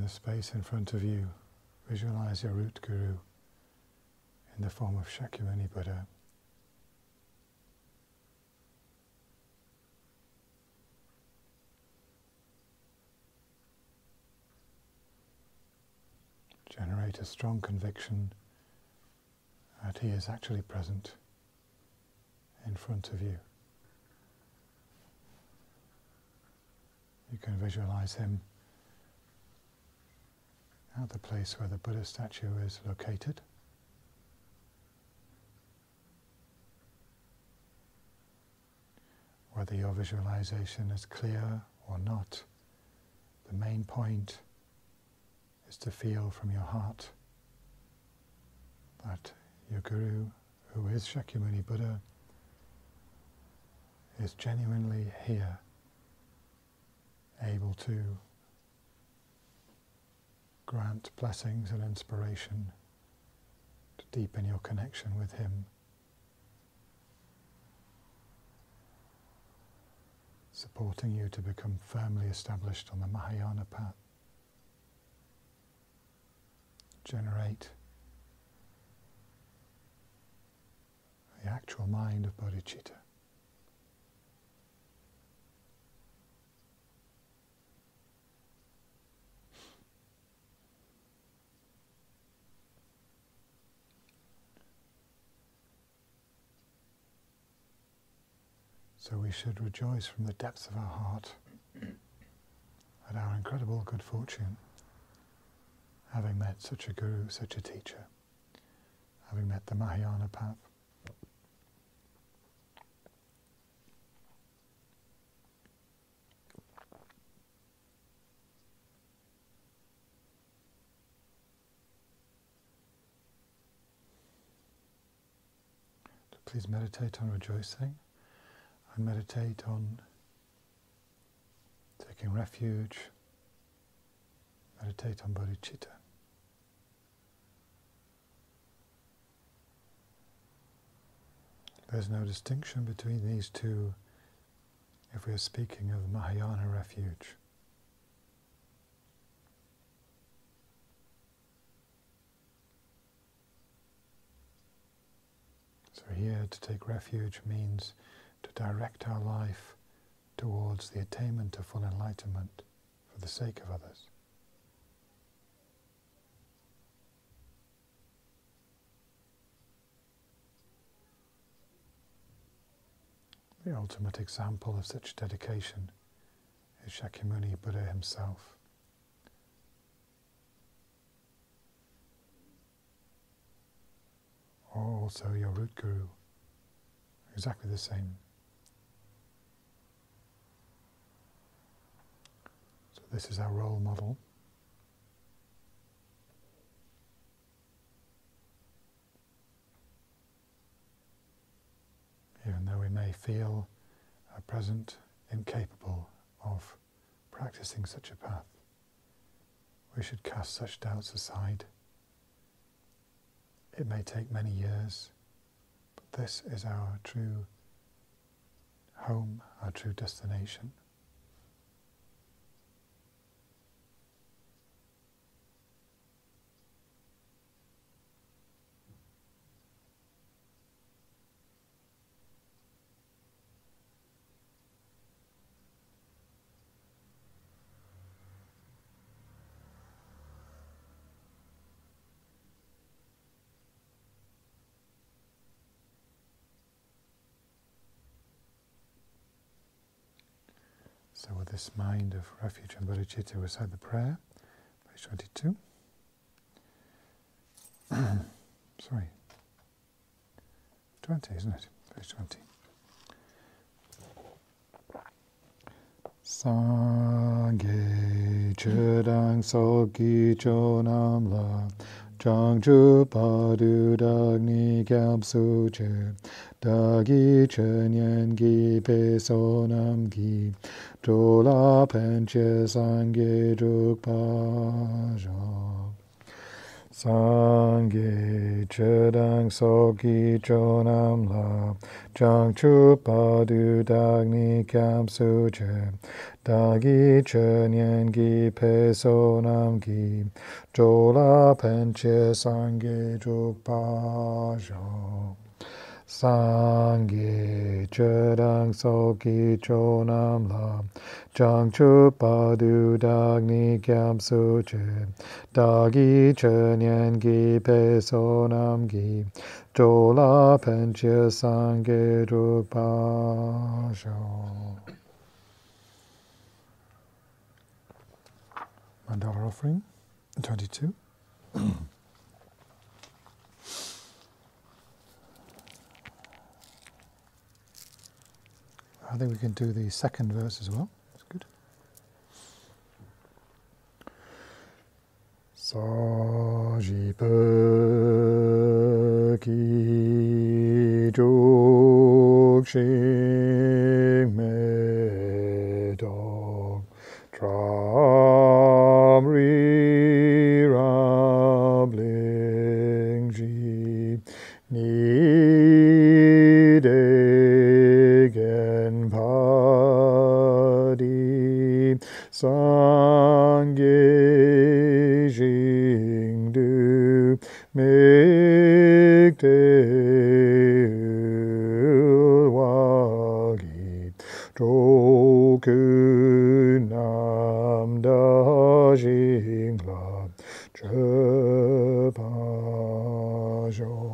the space in front of you, visualize your root guru in the form of Shakyamuni Buddha. Generate a strong conviction that he is actually present in front of you. You can visualize him at the place where the Buddha statue is located. Whether your visualization is clear or not, the main point is to feel from your heart that your Guru, who is Shakyamuni Buddha, is genuinely here, able to grant blessings and inspiration to deepen your connection with him, supporting you to become firmly established on the Mahayana path. Generate the actual mind of bodhicitta. So we should rejoice from the depths of our heart at our incredible good fortune, having met such a guru, such a teacher, having met the Mahayana path. So please meditate on rejoicing. And meditate on taking refuge, meditate on bodhicitta. There's no distinction between these two if we are speaking of Mahayana refuge. So here to take refuge means to direct our life towards the attainment of full enlightenment for the sake of others. The ultimate example of such dedication is Shakyamuni Buddha himself. Or also your root guru, exactly the same. So this is our role model. Even though we may feel at present incapable of practicing such a path, we should cast such doubts aside. It may take many years, but this is our true home, our true destination. So with this mind of refuge and bodhicitta, we recite the prayer, page 22. Sorry, 20, isn't it? Page 20. Sangye chedang soki chonam la Changchu padu dagni kyapsu che dagi chenyen gi pesonam gi chola penche sangye drukpa jo Sangye chedang soki chonam la Jang chu pa du dag ni kam su che, dagi che nyen gi pe so nam gi, jo la pen che sangye juk pa jo. Sangye che dang so ki cho nam la, jang chu pa du dag ni kyam su che, dagi che nyen gi pe so nam gi, jo la pen che sangye juk pa jo. Mandala offering 22. I think we can do the second verse as well. That's good. Saji pe ki juk shing me dog tram ri ram ling ji ni de gen pa di sangye jing du mek de wa gi troku nam da jing la che pa jo.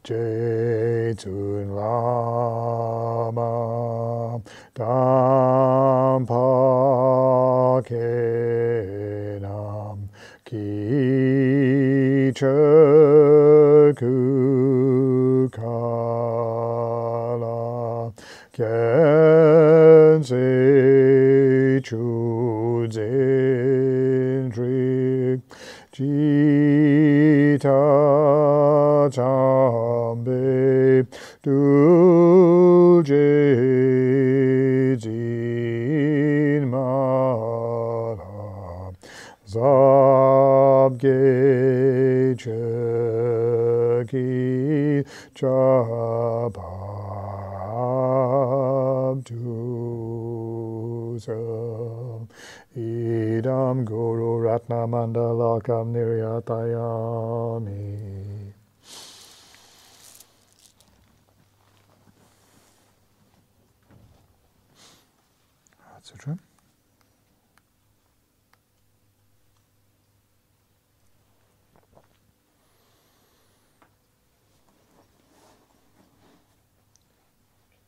Je tun lama dam pa ke nam ki che ku kala ken se chu zin trik jita chambe du je jin ma zab ge che ki chabab tu so idam guru ratna mandalakam niryatayami. Sutra.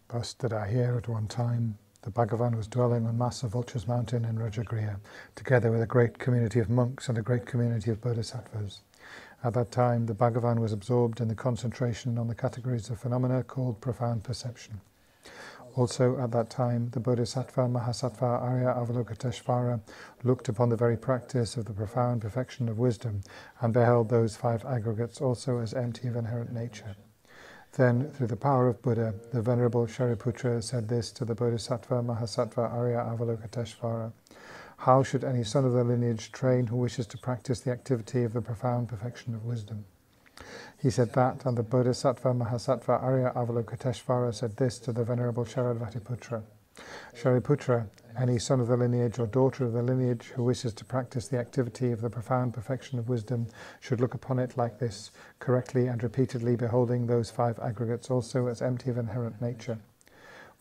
Thus did I hear at one time the Bhagavan was dwelling on Masa Vulture's mountain in Rajagriha, together with a great community of monks and a great community of bodhisattvas. At that time, the Bhagavan was absorbed in the concentration on the categories of phenomena called profound perception. Also, at that time, the Bodhisattva Mahasattva Arya Avalokiteshvara looked upon the very practice of the profound perfection of wisdom and beheld those five aggregates also as empty of inherent nature. Then, through the power of Buddha, the Venerable Shariputra said this to the Bodhisattva Mahasattva Arya Avalokiteshvara: how should any son of the lineage train who wishes to practice the activity of the profound perfection of wisdom? He said that, and the Bodhisattva Mahasattva Arya Avalokiteshvara said this to the Venerable Sharadvatiputra: Shariputra, any son of the lineage or daughter of the lineage who wishes to practice the activity of the profound perfection of wisdom should look upon it like this, correctly and repeatedly beholding those five aggregates also as empty of inherent nature.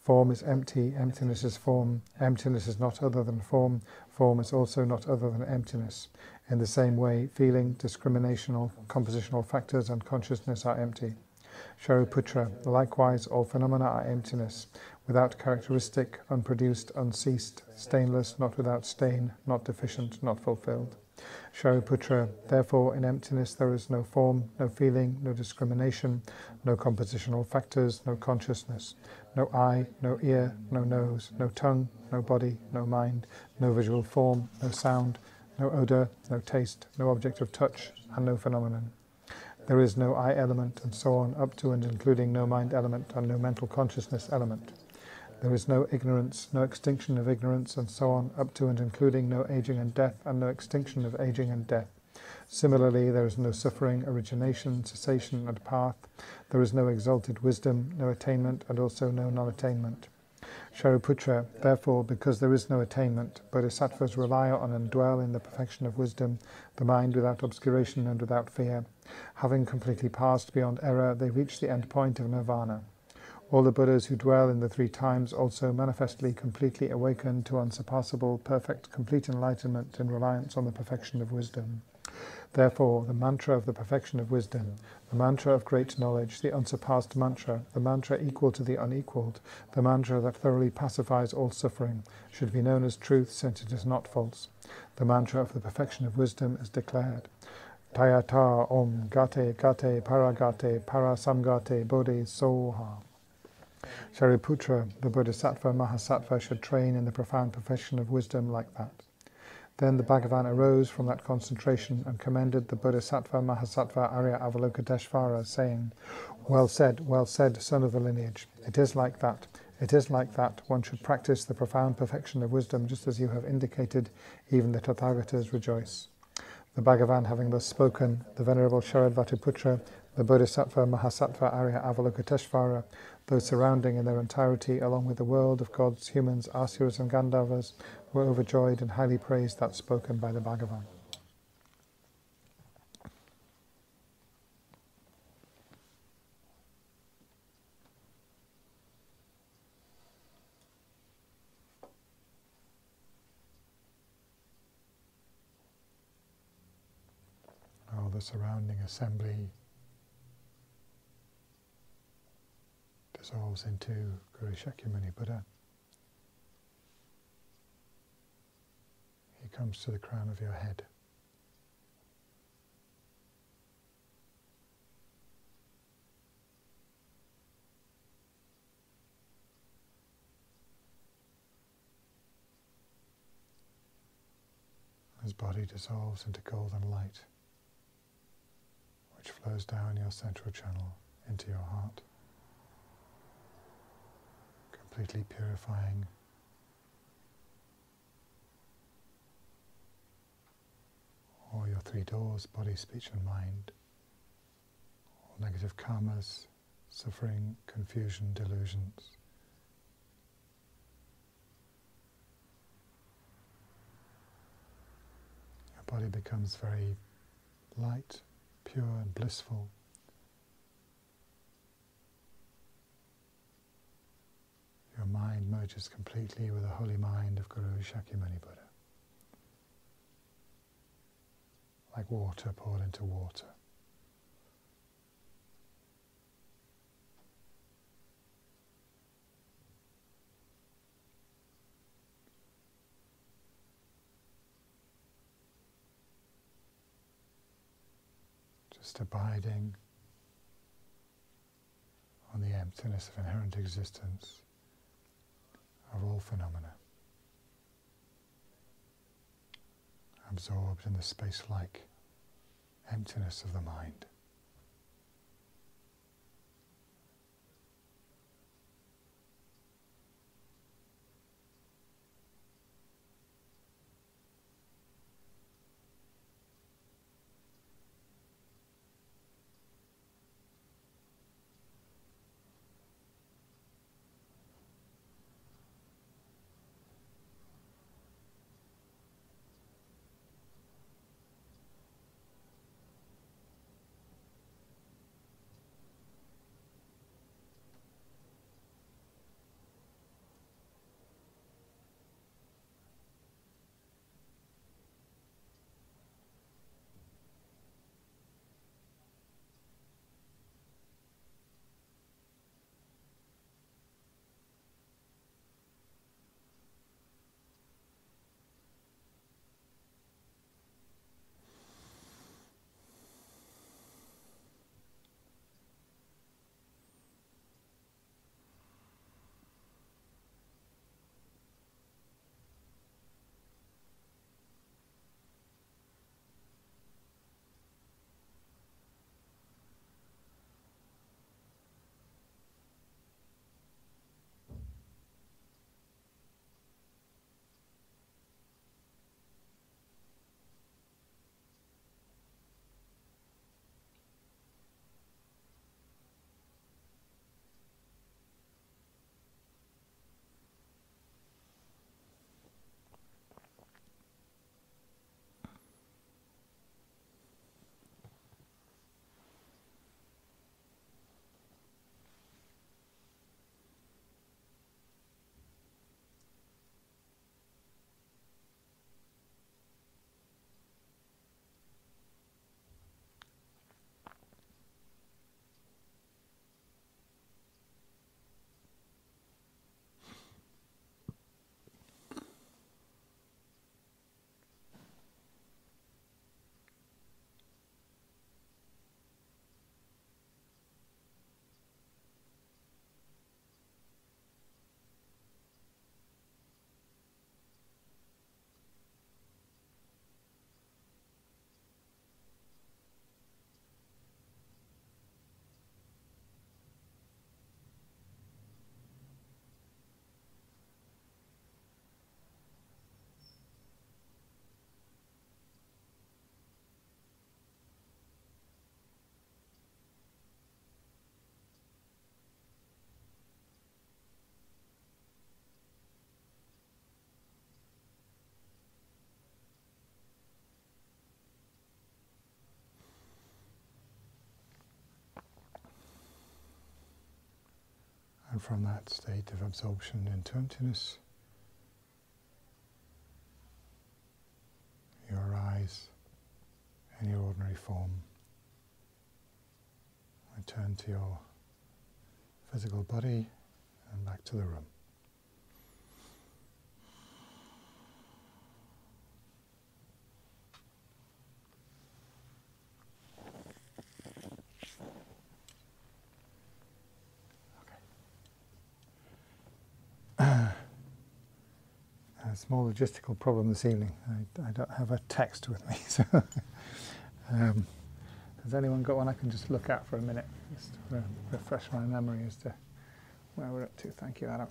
Form is empty, emptiness is form, emptiness is not other than form, form is also not other than emptiness. In the same way, feeling, discriminational, compositional factors and consciousness are empty. Shariputra, likewise, all phenomena are emptiness, without characteristic, unproduced, unceased, stainless, not without stain, not deficient, not fulfilled. Shariputra, therefore in emptiness there is no form, no feeling, no discrimination, no compositional factors, no consciousness, no eye, no ear, no nose, no tongue, no body, no mind, no visual form, no sound, no odor, no taste, no object of touch, and no phenomenon. There is no I element, and so on, up to and including no mind element and no mental consciousness element. There is no ignorance, no extinction of ignorance, and so on, up to and including no aging and death, and no extinction of aging and death. Similarly, there is no suffering, origination, cessation, and path. There is no exalted wisdom, no attainment, and also no non-attainment. Shariputra, therefore, because there is no attainment, bodhisattvas rely on and dwell in the perfection of wisdom, the mind without obscuration and without fear. Having completely passed beyond error, they reach the end point of nirvana. All the Buddhas who dwell in the three times also manifestly completely awaken to unsurpassable, perfect, complete enlightenment in reliance on the perfection of wisdom. Therefore, the mantra of the perfection of wisdom, the mantra of great knowledge, the unsurpassed mantra, the mantra equal to the unequaled, the mantra that thoroughly pacifies all suffering, should be known as truth since it is not false. The mantra of the perfection of wisdom is declared. Tayata Om Gate Gate Paragate Parasamgate Bodhi Soha. Shariputra, the Bodhisattva Mahasattva, should train in the profound perfection of wisdom like that. Then the Bhagavan arose from that concentration and commended the Bodhisattva Mahasattva Arya Avalokiteshvara, saying, well said, son of the lineage. It is like that. It is like that. One should practice the profound perfection of wisdom just as you have indicated. Even the Tathagatas rejoice. The Bhagavan having thus spoken, the Venerable Sharadvatiputra, the Bodhisattva Mahasattva Arya Avalokiteshvara, those surrounding in their entirety, along with the world of gods, humans, asuras and Gandharvas, were overjoyed and highly praised that spoken by the Bhagavan. Oh, the surrounding assembly dissolves into Guru Shakyamuni Buddha. He comes to the crown of your head. His body dissolves into golden light, which flows down your central channel into your heart, completely purifying all your three doors, body, speech and mind, all negative karmas, suffering, confusion, delusions. Your body becomes very light, pure and blissful. Your mind merges completely with the holy mind of Guru Shakyamuni Buddha. Like water poured into water. Just abiding on the emptiness of inherent existence of all phenomena. Absorbed in the space-like emptiness of the mind. And from that state of absorption into emptiness, you arise in your ordinary form. Return to your physical body and back to the room. A small logistical problem this evening. I don't have a text with me, so has anyone got one I can just look at for a minute, just to refresh my memory as to where we're up to? Thank you, Adam.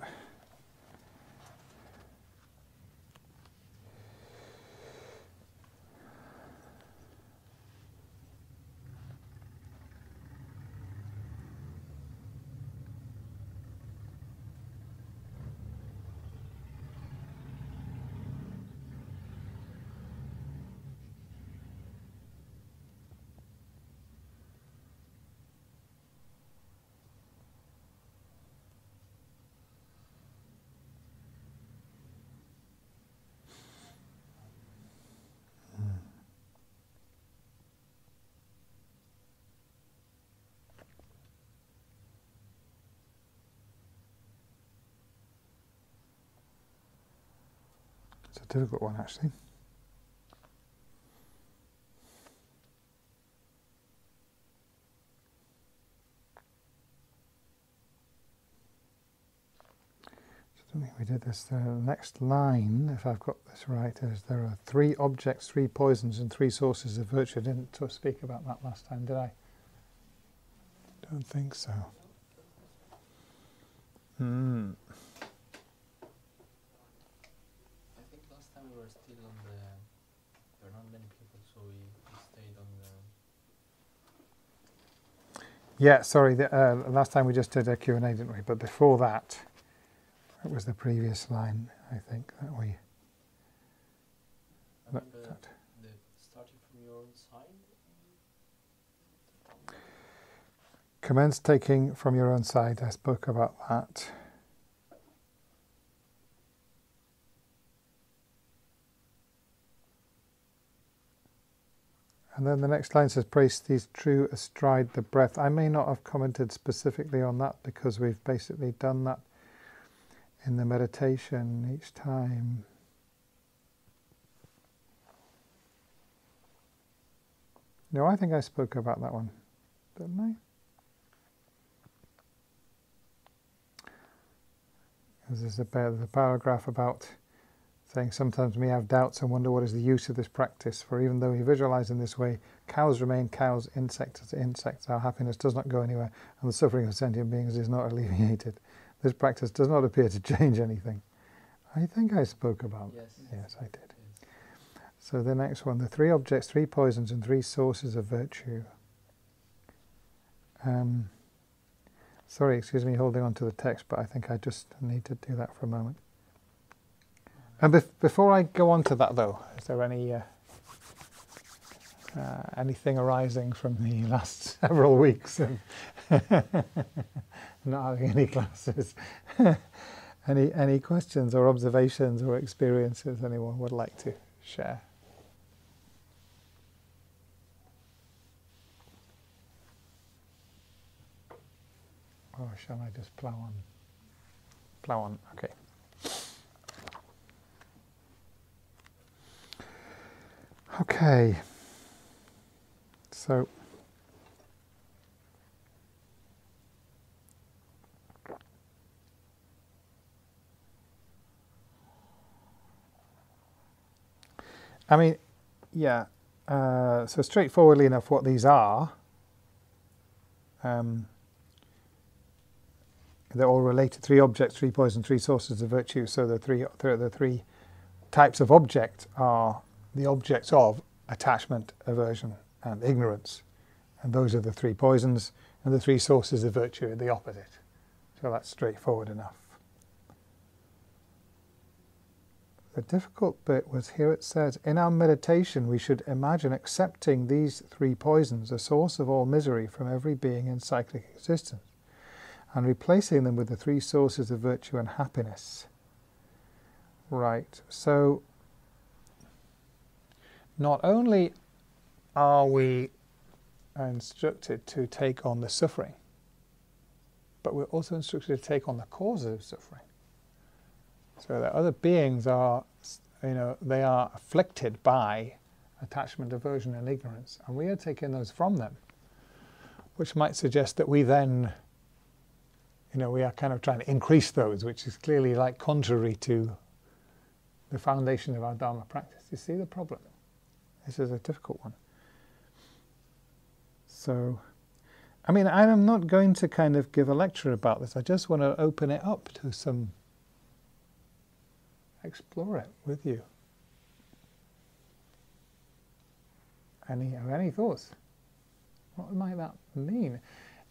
It's a difficult one, actually. I think we did this. The next line, if I've got this right, is there are 3 objects, 3 poisons, and 3 sources of virtue. I didn't speak about that last time, did I? Don't think so. I think last time we were still on the... There are not many people, so we stayed on the... Yeah, sorry, last time we just did a Q&A, didn't we? But before that, it was the previous line, I think, that we looked at. The starting from your own side? Commence taking from your own side, I spoke about that. And then the next line says, place these true astride the breath. I may not have commented specifically on that because we've basically done that in the meditation each time. No, I think I spoke about that one, didn't I? There's a paragraph about saying sometimes we have doubts and wonder what is the use of this practice, for even though we visualize in this way, cows remain cows, insects are insects, our happiness does not go anywhere, and the suffering of sentient beings is not alleviated. This practice does not appear to change anything. I think I spoke about it. Yes, I did. Yes. So the next one, the 3 objects, 3 poisons, and 3 sources of virtue. Sorry, excuse me, holding on to the text, but I think I just need to do that for a moment. And before I go on to that, though, is there any anything arising from the last several weeks of not having any classes? Any questions or observations or experiences anyone would like to share? Or shall I just plough on? Plough on, okay. Okay, so I mean, yeah, so straightforwardly enough what these are, they're all related, 3 objects, 3 poisons, 3 sources of virtue. So the three types of object are the objects of attachment, aversion, and ignorance. And those are the 3 poisons, and the 3 sources of virtue are the opposite. So that's straightforward enough. The difficult bit was here it says, in our meditation we should imagine accepting these 3 poisons, a source of all misery from every being in cyclic existence. and replacing them with the three sources of virtue and happiness. Right, so not only are we instructed to take on the suffering, but we're also instructed to take on the causes of suffering. So that other beings are, they are afflicted by attachment, aversion and ignorance, and we are taking those from them, which might suggest that we then, we are kind of trying to increase those, which is clearly like contrary to the foundation of our Dharma practice. You see the problem? This is a difficult one. So, I'm not going to kind of give a lecture about this. I just want to open it up to explore it with you. Any thoughts? What might that mean?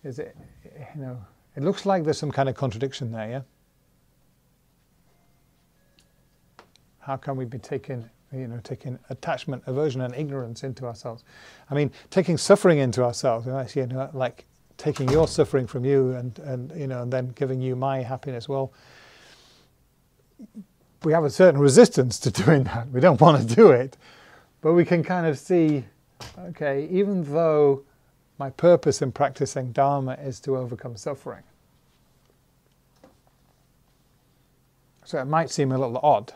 Is it, it looks like there's some kind of contradiction there, yeah? How can we be taking attachment, aversion and ignorance into ourselves? Taking suffering into ourselves, like taking your suffering from you and then giving you my happiness. Well, we have a certain resistance to doing that. We don't want to do it. But we can kind of see, okay, even though my purpose in practicing Dharma is to overcome suffering, so it might seem a little odd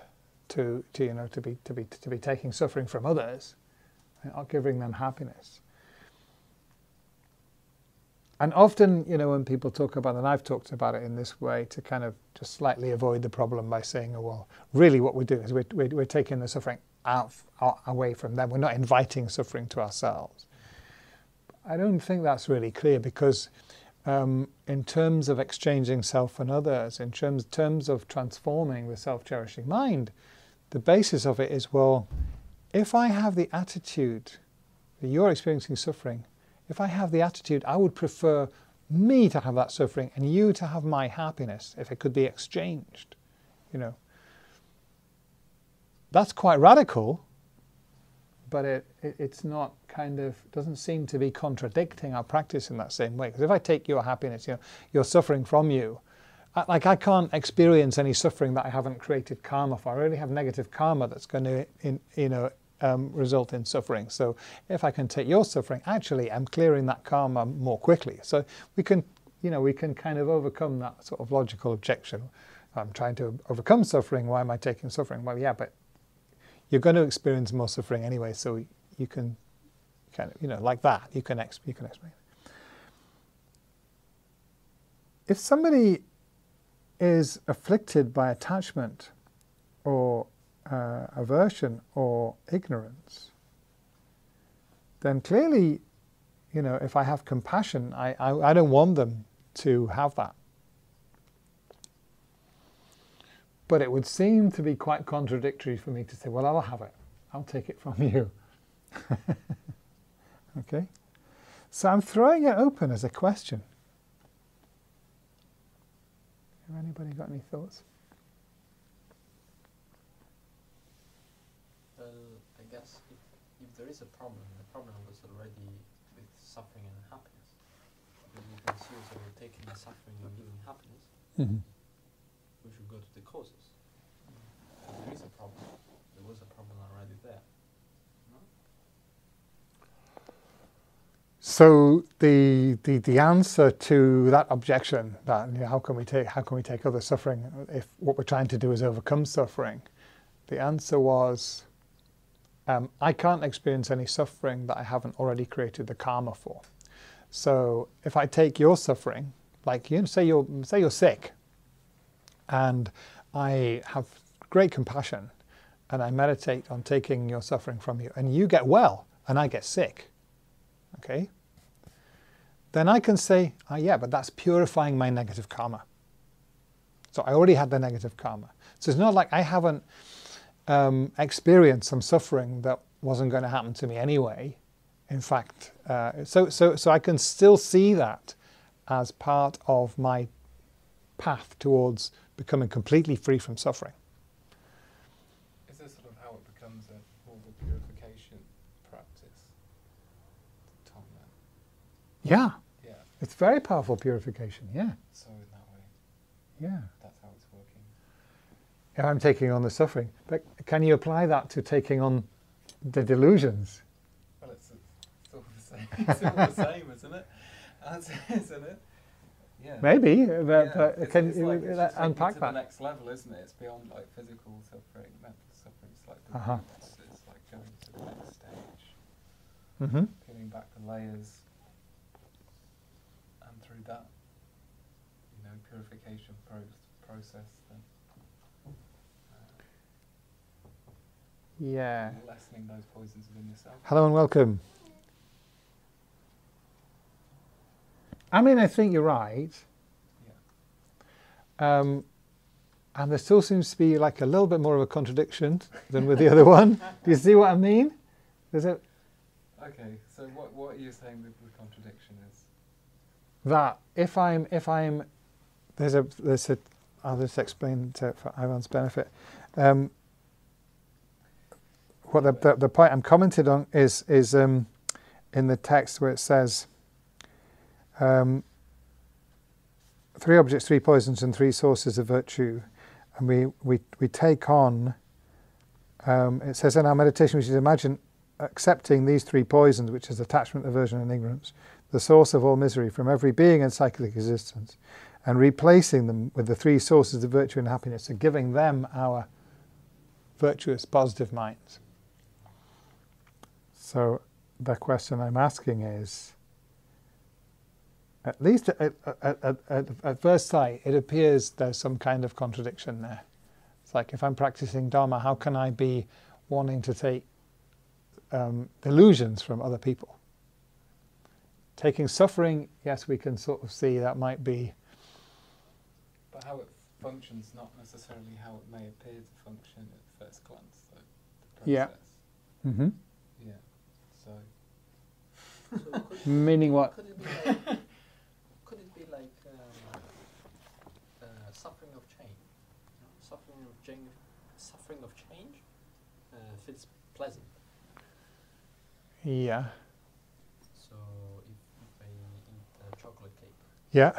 to be taking suffering from others and not giving them happiness. And often, when people talk about it, and I've talked about it in this way, to kind of just slightly avoid the problem by saying, oh, well, really what we're doing is we're taking the suffering away from them. We're not inviting suffering to ourselves. I don't think that's really clear, because in terms of exchanging self and others, in terms of transforming the self-cherishing mind, the basis of it is, well, if I have the attitude that you're experiencing suffering, if I have the attitude, I would prefer me to have that suffering and you to have my happiness, if it could be exchanged, That's quite radical, but it's not doesn't seem to be contradicting our practice in that same way. Because if I take your happiness, your suffering from you, I can't experience any suffering that I haven't created karma for. I already have negative karma that's going to, result in suffering. So if I can take your suffering, actually I'm clearing that karma more quickly. So we can kind of overcome that sort of logical objection. I'm trying to overcome suffering, why am I taking suffering? Well, yeah, but you're going to experience more suffering anyway, so you can kind of, like that, you can explain. If somebody is afflicted by attachment or aversion or ignorance, then clearly, if I have compassion, I don't want them to have that. But it would seem to be quite contradictory for me to say, well, I'll have it. I'll take it from you. Okay? So I'm throwing it open as a question. Have anybody got any thoughts? Well, I guess if there is a problem, the problem was already with suffering and happiness. Because we can see that we're taking the suffering and giving happiness. Mm-hmm. We should go to the causes. If there is a problem. There was a problem already there. No? So the answer to that objection, that how can we take other suffering if what we're trying to do is overcome suffering? The answer was, I can't experience any suffering that I haven't already created the karma for. So if I take your suffering, like say you're sick, and I have great compassion, and I meditate on taking your suffering from you, and you get well, and I get sick, okay? Then I can say, yeah, but that's purifying my negative karma. So I already had the negative karma. So it's not like I haven't experienced some suffering that wasn't going to happen to me anyway. In fact, so I can still see that as part of my path towards becoming completely free from suffering. Is this sort of how it becomes a form of purification practice? Tom, Yeah. yeah. It's very powerful purification, yeah. So in that way, Yeah. that's how it's working. If I'm taking on the suffering. But can you apply that to taking on the delusions? Well, it's all the same. It's all the same, isn't it? Isn't it? Yeah. Maybe, Yeah, but can it's you like, it's just taking unpack it to that? the next level, isn't it? It's beyond like physical suffering, mental suffering. It's like Uh-huh. it's like going to the next stage, Mm-hmm. peeling back the layers, and through that, purification process, then Yeah. lessening those poisons within yourself. Hello and welcome. I mean, I think you're right. Yeah. And there still seems to be like a little bit more of a contradiction than with the other one. Do you see what I mean? There's a Okay. So what are you saying the contradiction is? that if I'm there's a I'll just explain for Ivan's benefit. What the point I'm commented on is in the text where it says 3 objects, 3 poisons, and 3 sources of virtue, and we take on. It says in our meditation, which is imagine accepting these 3 poisons, which is attachment, aversion, and ignorance, the source of all misery from every being and cyclic existence, and replacing them with the 3 sources of virtue and happiness, and giving them our virtuous, positive minds. So the question I'm asking is, at least at first sight, it appears there's some kind of contradiction there. It's like, if I'm practicing Dharma, how can I be wanting to take delusions from other people? Taking suffering, yes, we can sort of see that might be. But how it functions, not necessarily how it may appear to function at first glance. The process. Yeah. Mm-hmm. Yeah. So. So Meaning what? Could it be like suffering of change? Suffering of change feels pleasant. Yeah. So if I eat a chocolate cake, Yeah. it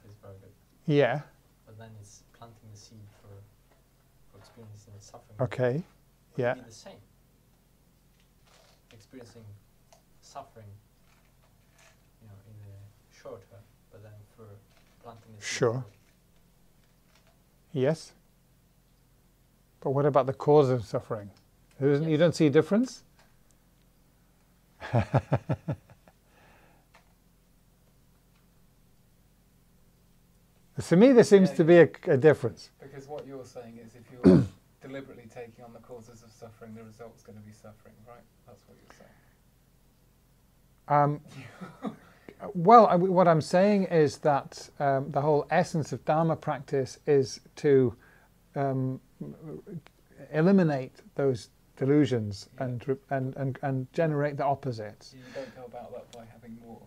feels very good. Yeah. But then it's planting the seed for experiencing suffering. Okay. Could Yeah. it be the same? Experiencing suffering, in the short term, but then for planting the seed. Sure. Yes. But what about the cause of suffering? You don't see a difference? To me, there seems to be a difference. Because what you're saying is, if you're deliberately taking on the causes of suffering, the result's going to be suffering, right? That's what you're saying. Well, what I'm saying is that the whole essence of Dharma practice is to eliminate those delusions and generate the opposites. You don't go about that by having more.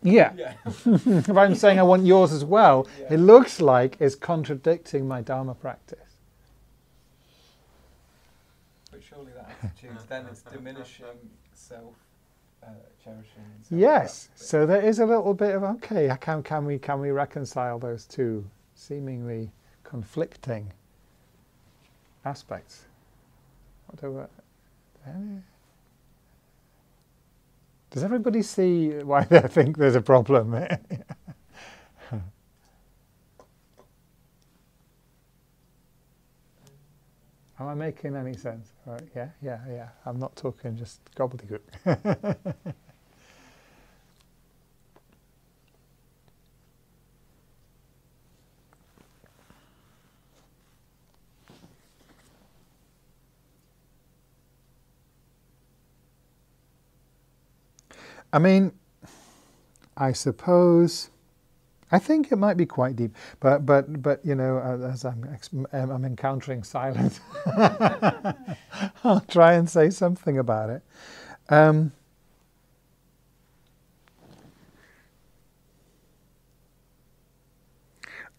Yeah. Yeah. If I'm saying I want yours as well, Yeah. it looks like it's contradicting my Dharma practice. But surely that attitude then is diminishing self, cherishing. And Yes. self-love. So there is a little bit of, okay, can we reconcile those two seemingly conflicting aspects? Whatever. Does everybody see why they think there's a problem? Am I making any sense? Right, yeah. I'm not talking just gobbledygook. I mean, I suppose, I think it might be quite deep, but as I'm encountering silence, I'll try and say something about it.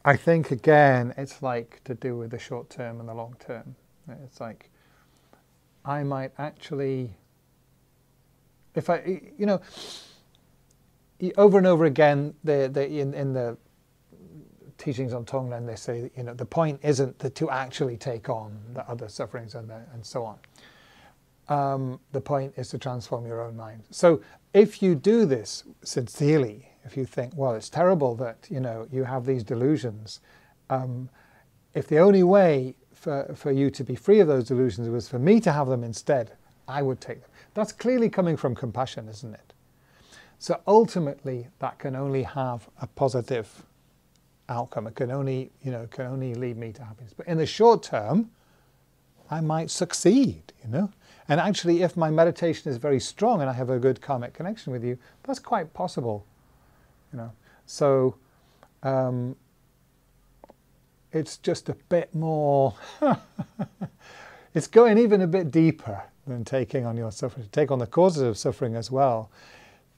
I think again, it's like to do with the short term and the long term. It's like I might actually. If over and over again, in the teachings on Tonglen, they say, you know, the point isn't to actually take on the other sufferings and so on. The point is to transform your own mind. So if you do this sincerely, if you think, well, it's terrible that, you know, you have these delusions, if the only way for you to be free of those delusions was for me to have them instead, I would take them. That's clearly coming from compassion, isn't it? So ultimately, that can only have a positive outcome. It can only, you know, can only lead me to happiness. But in the short term, I might succeed, you know. And actually, if my meditation is very strong and I have a good karmic connection with you, that's quite possible, you know. So it's just a bit more, it's going even a bit deeper than taking on your suffering. To take on the causes of suffering as well,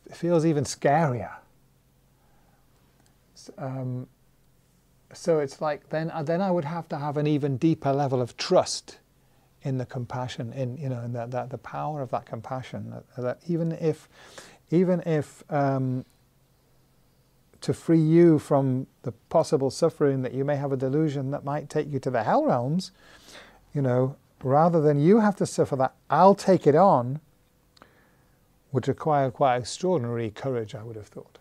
it feels even scarier. So it's like then I would have to have an even deeper level of trust in the compassion, in, you know, in the power of that compassion. That even if to free you from the possible suffering that you may have a delusion that might take you to the hell realms, you know, rather than you have to suffer that, I'll take it on, would require quite extraordinary courage, I would have thought.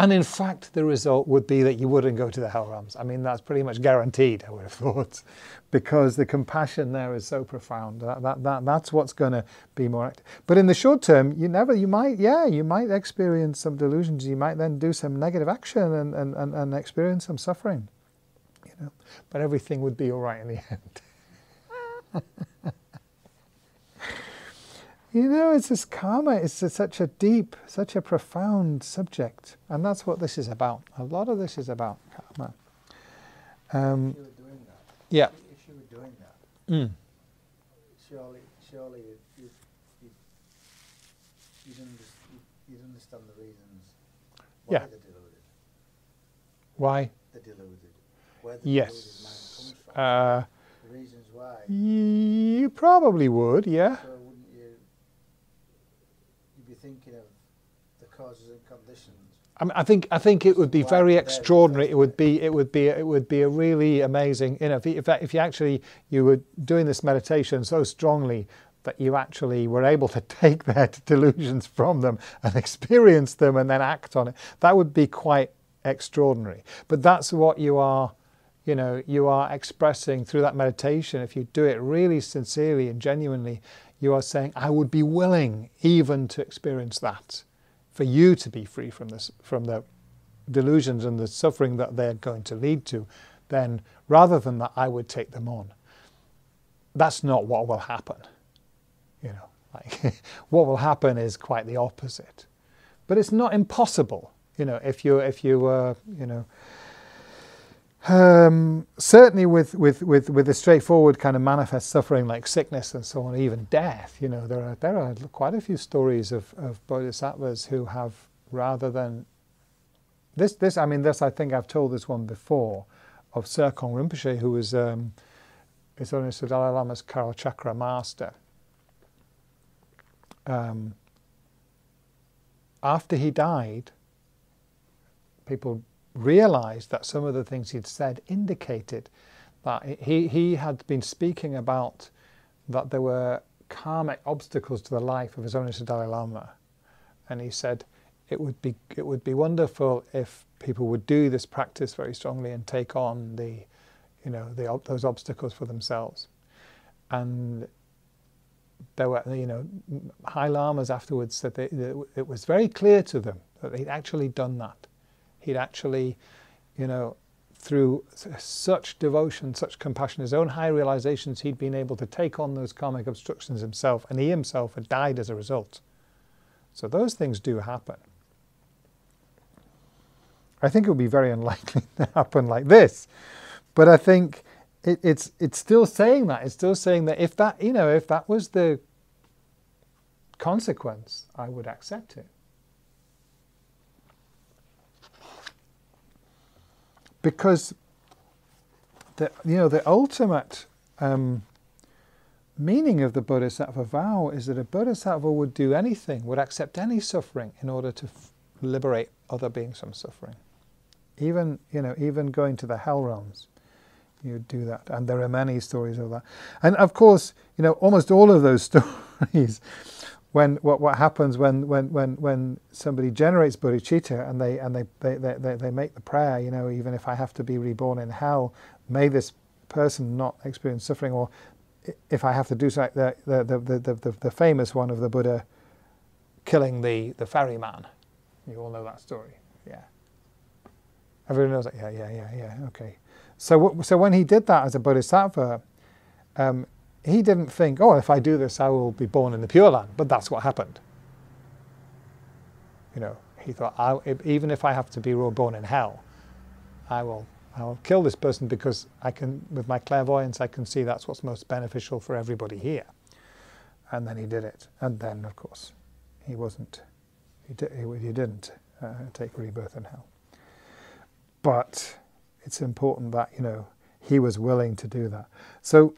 And in fact, the result would be that you wouldn't go to the hell realms. I mean, that's pretty much guaranteed, I would have thought, because the compassion there is so profound. That's what's going to be more active. But in the short term, you might experience some delusions. You might then do some negative action and experience some suffering, you know. But everything would be all right in the end. You know, it's this karma, it's such a deep, such a profound subject. And that's what this is about. A lot of this is about karma. If you were doing that, Yeah. if you were doing that, surely you'd understand the reasons why Yeah. they're deluded. Why? They're deluded. Where the Yes. deluded mind comes from. The reasons why. You probably would, yeah. So wouldn't you'd be thinking of the causes and conditions. I mean, I think it would be Why very they're there in the extraordinary. first It would be a really amazing. You know, if you actually you were doing this meditation so strongly that you actually were able to take their delusions from them and experience them and then act on it, that would be quite extraordinary. But that's what you are, you know, you are expressing through that meditation. If you do it really sincerely and genuinely, you are saying, I would be willing even to experience that, for you to be free from this, from the delusions and the suffering that they're going to lead to. Then rather than that, I would take them on. That's not what will happen. You know, like what will happen is quite the opposite. But it's not impossible. You know, if you you know, certainly with the straightforward kind of manifest suffering like sickness and so on, even death, you know, there are quite a few stories of bodhisattvas who have, rather than this I think I've told this one before, of Serkong Rinpoche, who was His Holiness the Dalai Lama's Karo Chakra master. After he died, people realized that some of the things he'd said indicated that he had been speaking about that there were karmic obstacles to the life of His Holiness the Dalai Lama, and he said it would be wonderful if people would do this practice very strongly and take on those obstacles for themselves. And there were, you know, high lamas afterwards said that it was very clear to them that he'd actually done that. He'd actually, you know, through such devotion, such compassion, his own high realizations, he'd been able to take on those karmic obstructions himself, and he himself had died as a result. So those things do happen. I think it would be very unlikely to happen like this, but I think it's still saying that. It's still saying that if that was the consequence, I would accept it. Because the ultimate meaning of the Bodhisattva vow is that a Bodhisattva would do anything, would accept any suffering in order to liberate other beings from suffering. Even, even going to the hell realms, you do that. And there are many stories of that. And of course, almost all of those stories, what happens when somebody generates bodhicitta and they make the prayer, even if I have to be reborn in hell, may this person not experience suffering, or if I have to do something, the famous one of the Buddha killing the ferryman. You all know that story, yeah. Everyone knows that, yeah, okay. So when he did that as a bodhisattva, he didn't think, oh, if I do this, I will be born in the Pure Land. But that's what happened. He thought, even if I have to be reborn in hell, I'll kill this person because I can, with my clairvoyance, I can see that's what's most beneficial for everybody here. And then he did it. And then, of course, he didn't take rebirth in hell. But it's important that, he was willing to do that. So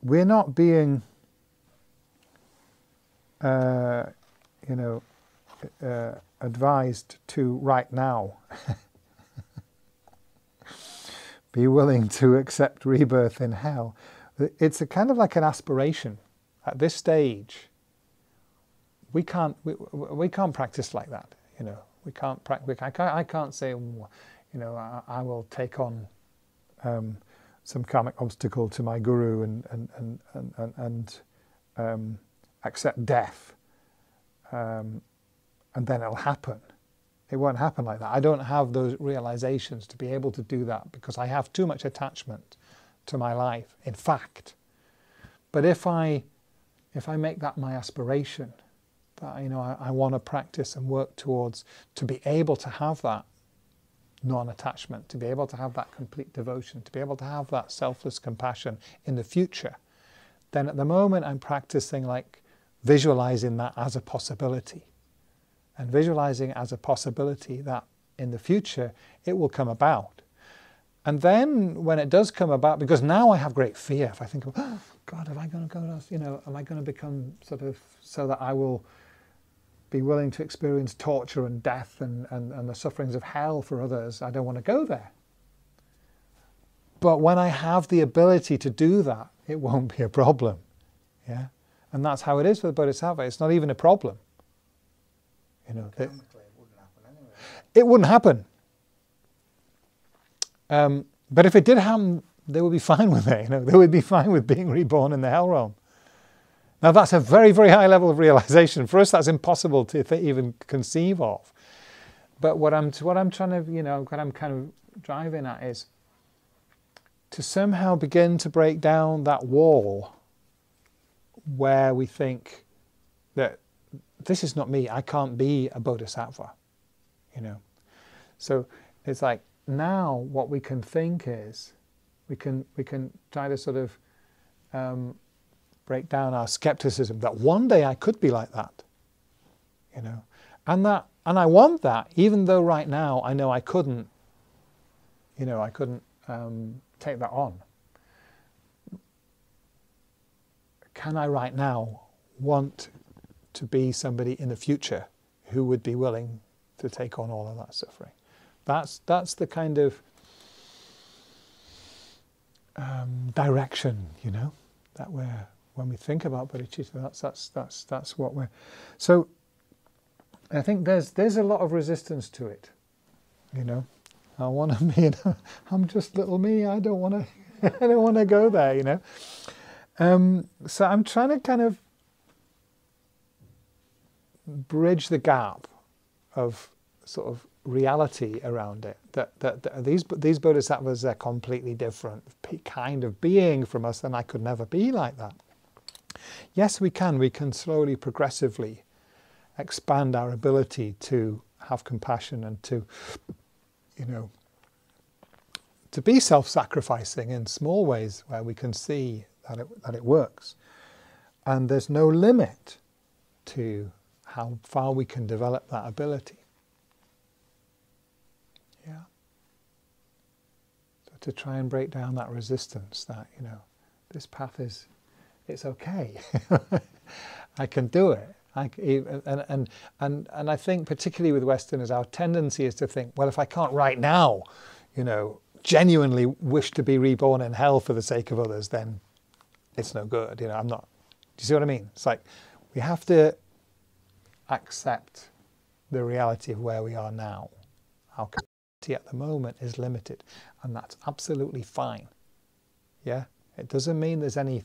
we're not being, advised to right now be willing to accept rebirth in hell. It's a kind of like an aspiration. At this stage, we can't practice like that. We can't practice. I can't say, I will take on some karmic obstacle to my guru and accept death, and then it'll happen. It won't happen like that. I don't have those realizations to be able to do that because I have too much attachment to my life, in fact. But if I make that my aspiration, that I want to practice and work towards, to be able to have that non-attachment, to be able to have that complete devotion, to be able to have that selfless compassion in the future, then at the moment I'm practicing like visualizing that as a possibility. And visualizing as a possibility that in the future it will come about. And then when it does come about, because now I have great fear, if I think of, oh, God, am I going to go, am I going to become sort of, so that I will be willing to experience torture and death and the sufferings of hell for others? I don't want to go there. But when I have the ability to do that, it won't be a problem. Yeah? And that's how it is for the Bodhisattva. It's not even a problem. It wouldn't happen anyway. It wouldn't happen. But if it did happen, they would be fine with it. They would be fine with being reborn in the hell realm. Now that's a very, very high level of realization. For us, that's impossible to even conceive of. But what I'm trying to, what I'm kind of driving at is to somehow begin to break down that wall where we think that this is not me, I can't be a bodhisattva, So it's like now what we can think is, we can try to sort of break down our skepticism that one day I could be like that, and I want that, even though right now I know I couldn't, take that on. Can I right now want to be somebody in the future who would be willing to take on all of that suffering? That's the kind of direction, that when we think about bodhicitta, that's what we're. So I think there's a lot of resistance to it, I want to be. I'm just little me. I don't want to go there, So I'm trying to kind of bridge the gap of sort of reality around it. That these bodhisattvas are completely different kind of being from us, and I could never be like that. Yes, we can. We can slowly, progressively expand our ability to have compassion and to, to be self-sacrificing in small ways where we can see that it works. And there's no limit to how far we can develop that ability. Yeah. So to try and break down that resistance, that, this path is It's okay. I can do it. And I think particularly with Westerners, our tendency is to think, well, if I can't right now, you know, genuinely wish to be reborn in hell for the sake of others, then it's no good. You know, I'm not. Do you see what I mean? It's like we have to accept the reality of where we are now. Our capacity at the moment is limited, and that's absolutely fine. Yeah, it doesn't mean there's any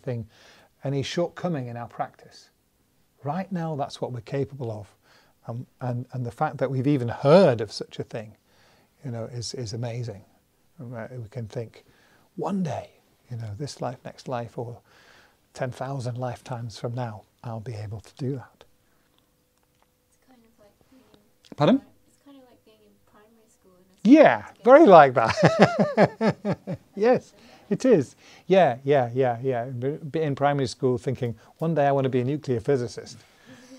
shortcoming in our practice. Right now, that's what we're capable of, and the fact that we've even heard of such a thing, you know, is amazing. We can think, one day, you know, this life, next life, or 10,000 lifetimes from now, I'll be able to do that. It's kind of like being in, Pardon? It's kind of like being in primary school. Yeah, very like that. Yes, it is. Yeah. In primary school, thinking one day I want to be a nuclear physicist,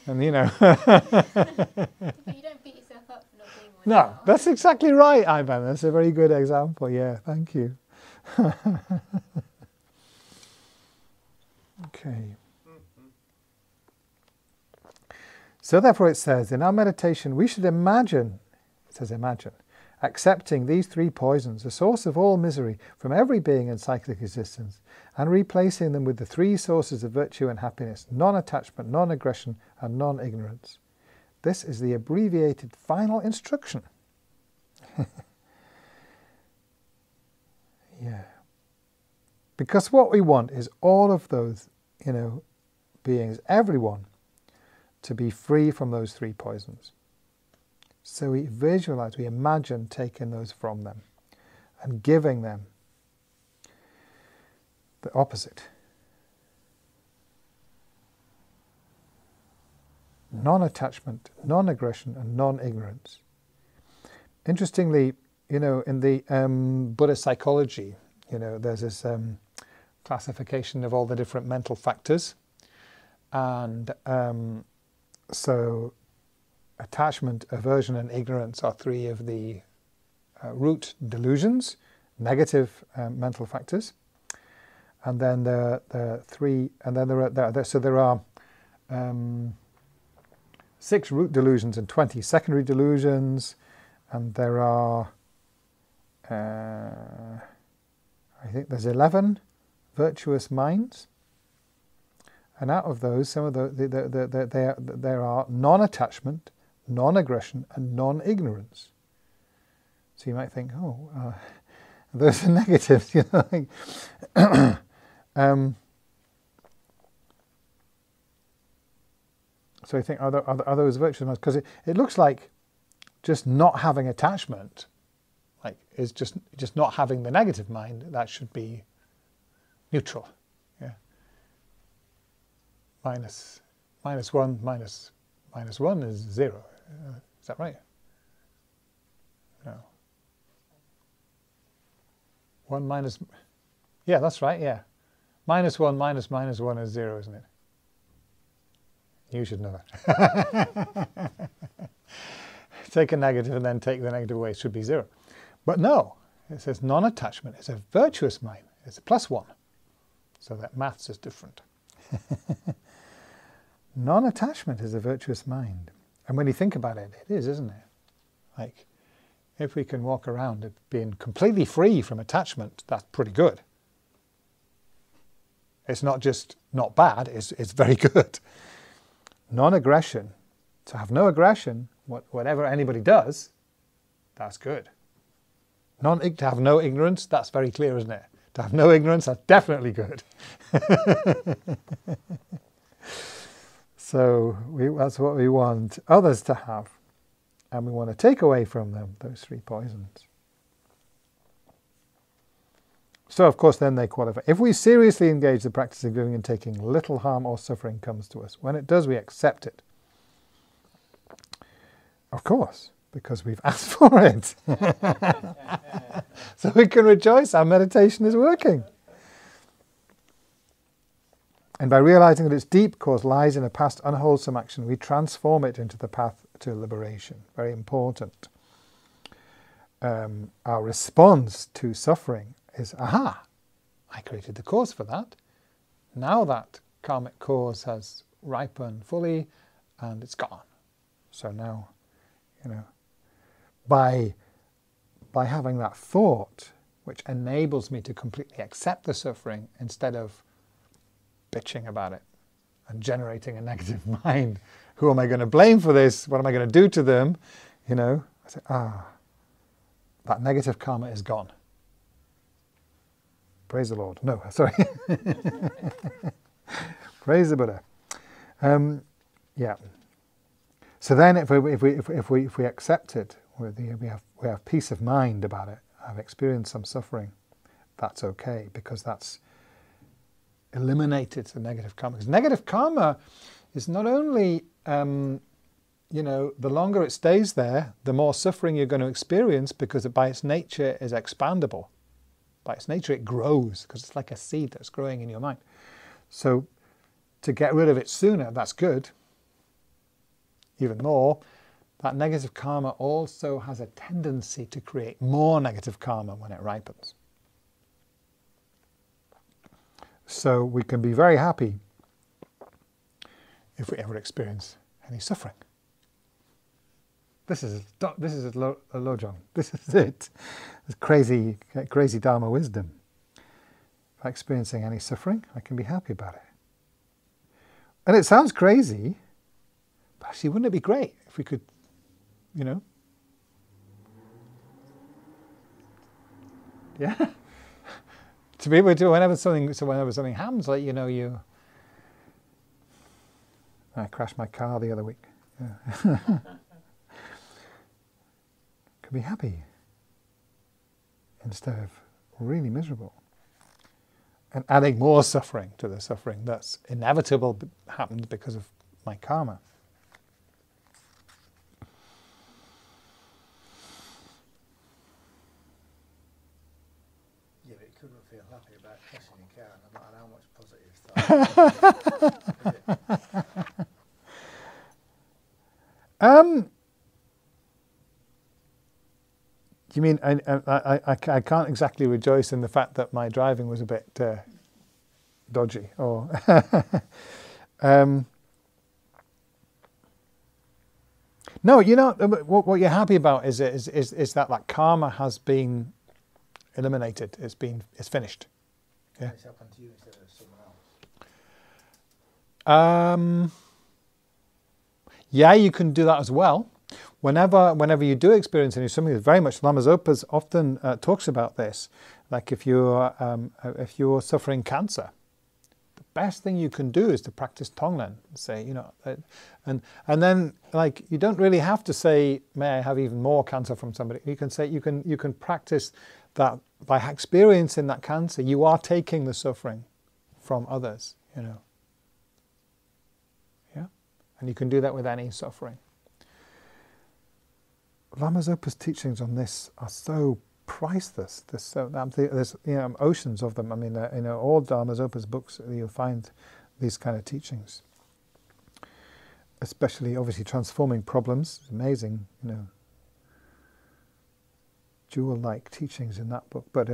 and you know. But you don't beat yourself up for not being one. No, now. that's exactly right, Ivan. That's a very good example. Yeah, thank you. Okay. So therefore it says, in our meditation, we should imagine, it says imagine, accepting these three poisons, the source of all misery from every being in cyclic existence, and replacing them with the three sources of virtue and happiness, non-attachment, non-aggression, and non-ignorance. This is the abbreviated final instruction. Yeah. Because what we want is all of those, you know, beings, everyone, to be free from those three poisons. So we visualize, we imagine taking those from them and giving them the opposite. Non-attachment, non-aggression, and non-ignorance. Interestingly, you know, in the Buddhist psychology, you know, there's this classification of all the different mental factors. And so attachment, aversion, and ignorance are three of the root delusions, negative mental factors. And then there are 6 root delusions and 20 secondary delusions, and there are I think there's 11 virtuous minds, and out of those, some of there are non-attachment, non-aggression, and non-ignorance. So you might think, oh, those are negatives, you know. Like, so you think, are those virtuous minds? Because it looks like just not having attachment, like, is just not having the negative mind. That should be neutral. Yeah. Minus 1 minus 1 is 0. Is that right? No. 1 minus. Yeah, that's right. Yeah. Minus 1 minus 1 is 0, isn't it? You should know that. Take a negative and then take the negative away. It should be 0. But no, it says non-attachment. It's a virtuous mind. It's a +1. So that maths is different. Non-attachment is a virtuous mind. And when you think about it, it is, isn't it? Like, if we can walk around being completely free from attachment, that's pretty good. It's not just not bad, it's very good. Non-aggression, to have no aggression, whatever anybody does, that's good. To have no ignorance, that's very clear, isn't it? To have no ignorance, that's definitely good. So that's what we want others to have. And we want to take away from them those 3 poisons. So, of course, then they qualify. If we seriously engage the practice of giving and taking, little harm or suffering comes to us. When it does, we accept it. Of course, because we've asked for it. So we can rejoice our meditation is working. And by realizing that its deep cause lies in a past unwholesome action, we transform it into the path to liberation. Very important. Our response to suffering is, aha, I created the cause for that. Now that karmic cause has ripened fully and it's gone. So now, by having that thought, which enables me to completely accept the suffering instead of bitching about it and generating a negative mind. Who am I going to blame for this? What am I going to do to them? I say, that negative karma is gone. Praise the Lord. No, sorry. Praise the Buddha. Yeah. So then, if we accept it, we have peace of mind about it. I've experienced some suffering. That's okay, because that's eliminated the negative karma. Because negative karma is not only, the longer it stays there, the more suffering you're going to experience, because it by its nature is expandable. By its nature it grows, because it's like a seed that's growing in your mind. So to get rid of it sooner, that's good. Even more, that negative karma also has a tendency to create more negative karma when it ripens. So we can be very happy if we ever experience any suffering. This is a lojong. This is it. It's crazy Dharma wisdom. If I'm experiencing any suffering, I can be happy about it. And it sounds crazy, but actually, wouldn't it be great if we could, yeah, to be able to, whenever something happens, like I crashed my car the other week. Yeah. Could be happy instead of really miserable, and adding more suffering to the suffering that's inevitable happened because of my karma. Yeah, but you couldn't feel happy about crashing your car, no matter how much positive thought. You mean I can't exactly rejoice in the fact that my driving was a bit dodgy, or no? What you're happy about is that karma has been eliminated. It's finished. Yeah. It's happened to you instead of someone else. Yeah, you can do that as well. Whenever you do experience any something, very much Lama Zopa often talks about this. Like if you're suffering cancer, the best thing you can do is to practice Tonglen. Say, and then like you don't really have to say, "May I have even more cancer from somebody?" You can say you can practice that by experiencing that cancer, you are taking the suffering from others. Yeah, and you can do that with any suffering. Lama Zopa's teachings on this are so priceless. There's oceans of them. I mean, all Lama Zopa's books, you'll find these kind of teachings. Especially, obviously, transforming problems. Amazing, jewel-like teachings in that book. But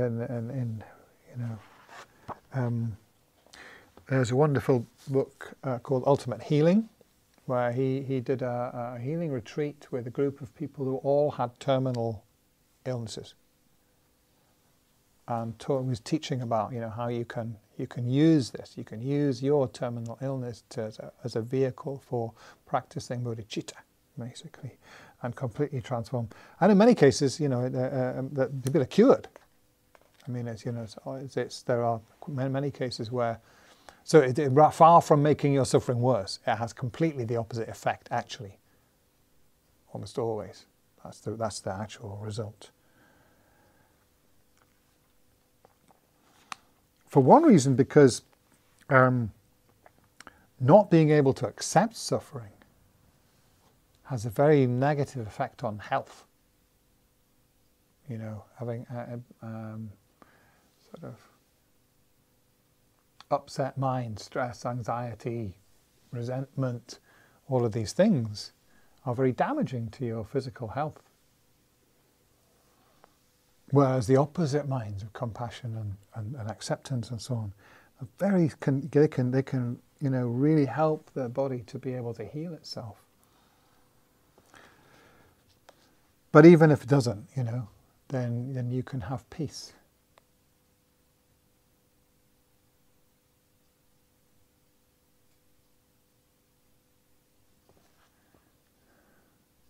there's a wonderful book called Ultimate Healing, where he did a healing retreat with a group of people who all had terminal illnesses, and was teaching about how you can use this. You can use your terminal illness as a vehicle for practicing bodhicitta, basically, and completely transform. And in many cases, people are cured. I mean, there are many cases where. So far from making your suffering worse, it has completely the opposite effect, actually. Almost always. That's the actual result. For one reason, because not being able to accept suffering has a very negative effect on health. Having sort of upset mind, stress, anxiety, resentment, all of these things are very damaging to your physical health. Whereas the opposite minds of compassion and acceptance and so on are they can really help the body to be able to heal itself. But even if it doesn't, then you can have peace.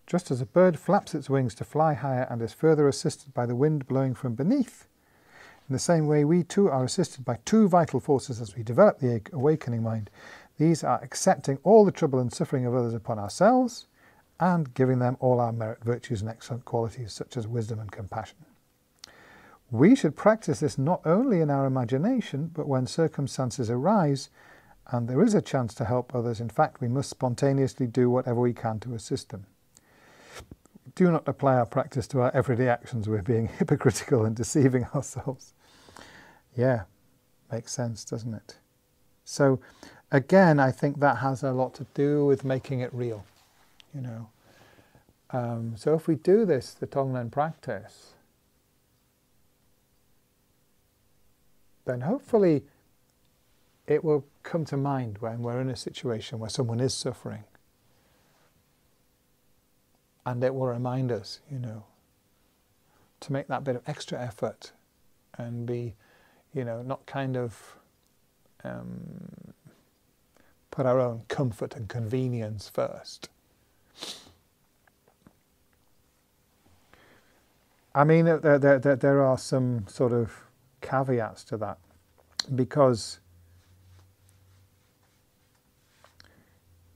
Just as a bird flaps its wings to fly higher and is further assisted by the wind blowing from beneath, in the same way we too are assisted by two vital forces as we develop the awakening mind. These are accepting all the trouble and suffering of others upon ourselves and giving them all our merit, virtues and excellent qualities such as wisdom and compassion. We should practice this not only in our imagination, but when circumstances arise and there is a chance to help others. In fact, we must spontaneously do whatever we can to assist them. Do not apply our practice to our everyday actions. We're being hypocritical and deceiving ourselves. Yeah, makes sense, doesn't it? So, again, I think that has a lot to do with making it real, So if we do this, the Tonglen practice, then hopefully it will come to mind when we're in a situation where someone is suffering. And it will remind us, to make that bit of extra effort and be, not kind of put our own comfort and convenience first. I mean, there are some sort of caveats to that, because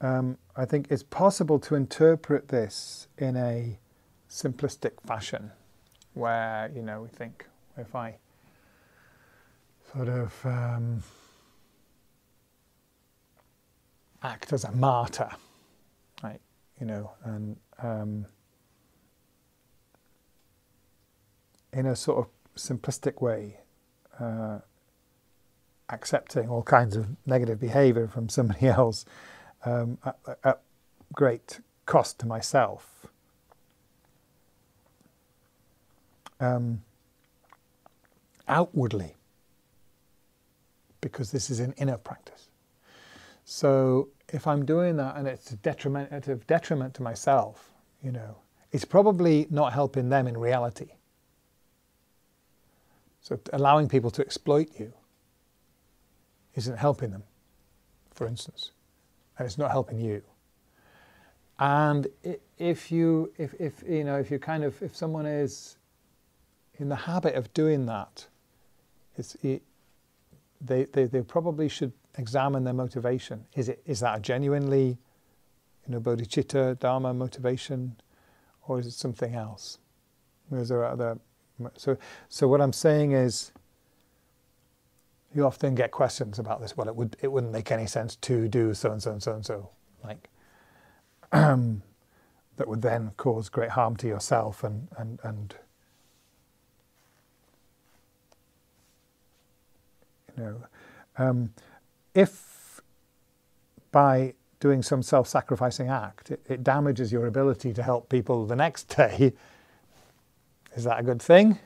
I think it's possible to interpret this in a simplistic fashion, where, we think, if I sort of act as a martyr, right, and in a sort of simplistic way, accepting all kinds of negative behavior from somebody else, at great cost to myself. Outwardly, because this is an inner practice. So if I'm doing that and it's a detriment to myself, it's probably not helping them in reality. So allowing people to exploit you isn't helping them, for instance. And it's not helping you. And if someone is in the habit of doing that, they probably should examine their motivation. Is that a genuinely, bodhicitta, dharma motivation, or is it something else? Is there other? So what I'm saying is, you often get questions about this. Well, it wouldn't make any sense to do so and so and so and so, like that would then cause great harm to yourself and if by doing some self-sacrificing act it damages your ability to help people the next day, is that a good thing?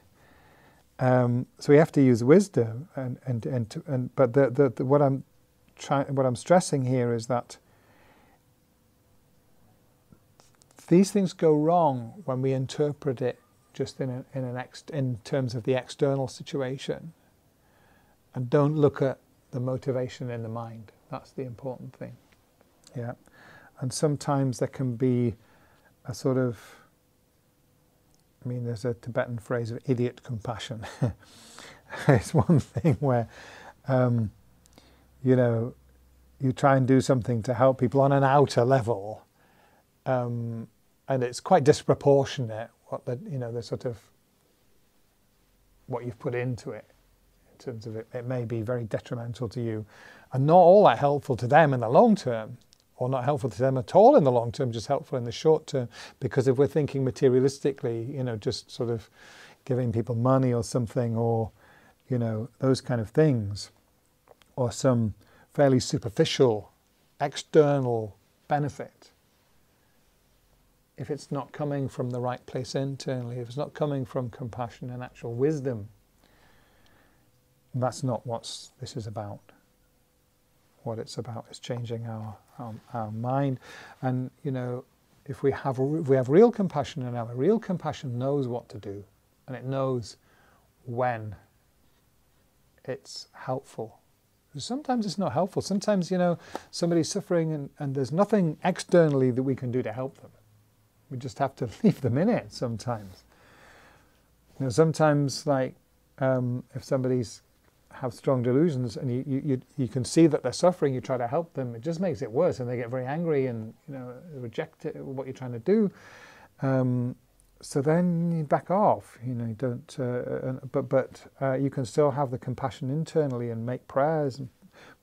So we have to use wisdom, but what I'm stressing here is that these things go wrong when we interpret it just in terms of the external situation, and don't look at the motivation in the mind. That's the important thing. Yeah, and sometimes there can be a sort of, there's a Tibetan phrase of idiot compassion. It's one thing where, you try and do something to help people on an outer level, and it's quite disproportionate the sort of what you've put into it. In terms of it may be very detrimental to you, and not all that helpful to them in the long term. Or not helpful to them at all in the long term, just helpful in the short term. Because if we're thinking materialistically, just sort of giving people money or something, or, those kind of things, or some fairly superficial external benefit, if it's not coming from the right place internally, if it's not coming from compassion and actual wisdom, that's not what this is about. what it's about is changing our mind. And, you know, if we have real compassion in our real compassion knows what to do, and it knows when it's helpful. Sometimes it's not helpful. Sometimes, you know, somebody's suffering and there's nothing externally that we can do to help them. We just have to leave them in it sometimes. You know, sometimes, like, if somebody's have strong delusions and you can see that they're suffering, you try to help them, it just makes it worse, and they get very angry and, you know, reject it, what you're trying to do. So then you back off, you know, you don't, but you can still have the compassion internally and make prayers.